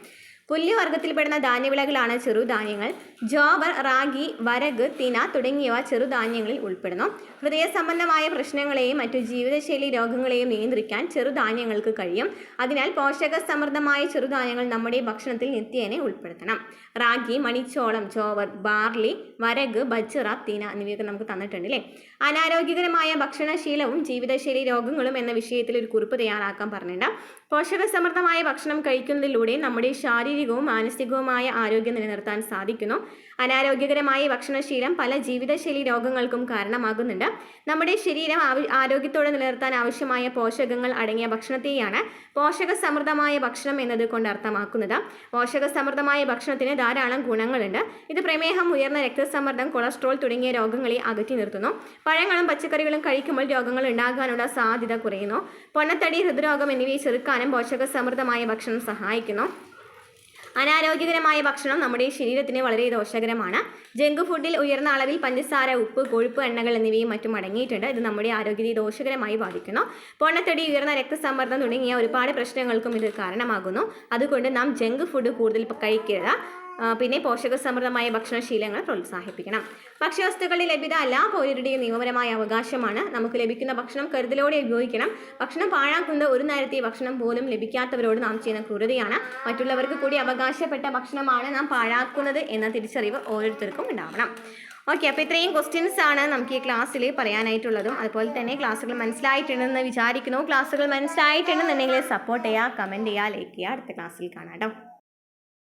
പുല്ലുവർഗ്ഗത്തിൽപ്പെടുന്ന ധാന്യവിളകളാണ് ചെറുധാന്യങ്ങൾ. ജോവർ, റാഗി, വരക്, തിന തുടങ്ങിയവ ചെറുധാന്യങ്ങളിൽ ഉൾപ്പെടുന്നു. ഹൃദയ സംബന്ധമായ പ്രശ്നങ്ങളെയും മറ്റു ജീവിതശൈലി രോഗങ്ങളെയും നിയന്ത്രിക്കാൻ ചെറുധാന്യങ്ങൾക്ക് കഴിയും. അതിനാൽ പോഷക സമൃദ്ധമായ ചെറുധാന്യങ്ങൾ നമ്മുടെ ഭക്ഷണത്തിൽ നിത്യേന ഉൾപ്പെടുത്തണം. റാഗി, മണിച്ചോളം, ജോവർ, ബാർലി, വരക്, ബജ്റ, തിന എന്നിവയൊക്കെ നമുക്ക് തന്നിട്ടുണ്ട് അല്ലേ. അനാരോഗ്യകരമായ ഭക്ഷണശീലവും ജീവിതശൈലി രോഗങ്ങളും എന്ന വിഷയത്തിൽ ഒരു കുറിപ്പ് തയ്യാറാക്കാൻ പറഞ്ഞിട്ടുണ്ട്. പോഷക സമൃദ്ധമായ ഭക്ഷണം കഴിക്കുന്നതിലൂടെ നമ്മുടെ ശാരീരികവും മാനസികവുമായ ആരോഗ്യം നിലനിർത്താൻ സാധിക്കുന്നു. അനാരോഗ്യകരമായ ഭക്ഷണശീലം പല ജീവിതശൈലി രോഗങ്ങൾക്കും കാരണമാകുന്നുണ്ട്. നമ്മുടെ ശരീരം ആരോഗ്യത്തോടെ നിലനിർത്താൻ ആവശ്യമായ പോഷകങ്ങൾ അടങ്ങിയ ഭക്ഷണത്തെയാണ് പോഷക സമൃദ്ധമായ ഭക്ഷണം എന്നത് കൊണ്ട് അർത്ഥമാക്കുന്നത്. പോഷക സമൃദ്ധമായ ഭക്ഷണത്തിന് ധാരാളം ഗുണങ്ങളുണ്ട്. ഇത് പ്രമേഹം, ഉയർന്ന രക്തസമ്മർദ്ദം, കൊളസ്ട്രോൾ തുടങ്ങിയ രോഗങ്ങളെ അകറ്റി നിർത്തുന്നു. പഴങ്ങളും പച്ചക്കറികളും കഴിക്കുമ്പോൾ രോഗങ്ങൾ ഉണ്ടാകാനുള്ള സാധ്യത കുറയുന്നു. പൊണ്ണത്തടി, ഹൃദ്രോഗം എന്നിവയെ ചെറുക്കാനും പോഷക സമൃദ്ധമായ ഭക്ഷണം സഹായിക്കുന്നു. അനാരോഗ്യകരമായ ഭക്ഷണം നമ്മുടെ ശരീരത്തിന് വളരെ ദോഷകരമാണ്. ജങ്ക് ഫുഡിൽ ഉയർന്ന അളവിൽ പഞ്ചസാര, ഉപ്പ്, കൊഴുപ്പ്, എണ്ണകൾ എന്നിവയും മറ്റും അടങ്ങിയിട്ടുണ്ട്. ഇത് നമ്മുടെ ആരോഗ്യത്തെ ദോഷകരമായി ബാധിക്കുന്നു. പൊണ്ണത്തടി, ഉയർന്ന രക്തസമ്മർദ്ദം തുടങ്ങിയ ഒരുപാട് പ്രശ്നങ്ങൾക്കും ഇത് കാരണമാകുന്നു. അതുകൊണ്ട് നാം ജങ്ക് ഫുഡ് കൂടുതൽ കഴിക്കരുത്. പിന്നെ പോഷക സമൃദ്ധമായ ഭക്ഷണശീലങ്ങൾ പ്രോത്സാഹിപ്പിക്കണം. ഭക്ഷ്യവസ്തുക്കളുടെ ലഭ്യത എല്ലാ പൗരരുടെയും നിയമപരമായ അവകാശമാണ്. നമുക്ക് ലഭിക്കുന്ന ഭക്ഷണം കരുതലോടെ ഉപയോഗിക്കണം. ഭക്ഷണം പാഴാക്കുന്നത് ഒരു നേരത്തെ ഭക്ഷണം പോലും ലഭിക്കാത്തവരോട് നാം ചെയ്യുന്ന ക്രൂരതയാണ്. മറ്റുള്ളവർക്ക് കൂടി അവകാശപ്പെട്ട ഭക്ഷണമാണ് നാം പാഴാക്കുന്നത് എന്ന തിരിച്ചറിവ് ഓരോരുത്തർക്കും ഉണ്ടാവണം. ഓക്കെ, അപ്പോൾ ഇത്രയും ക്വസ്റ്റ്യൻസ് ആണ് നമുക്ക് ഈ ക്ലാസ്സിൽ പറയാനായിട്ടുള്ളതും. അതുപോലെ തന്നെ ക്ലാസ്സുകൾ മനസ്സിലായിട്ടുണ്ടെന്ന് വിചാരിക്കുന്നു. ക്ലാസ്സുകൾ മനസ്സിലായിട്ടുണ്ടെന്നുണ്ടെങ്കിൽ സപ്പോർട്ട് ചെയ്യുക, കമൻറ്റ് ചെയ്യുക, ലൈക്ക് ചെയ്യുക. അടുത്ത ക്ലാസ്സിൽ കാണാം കേട്ടോ.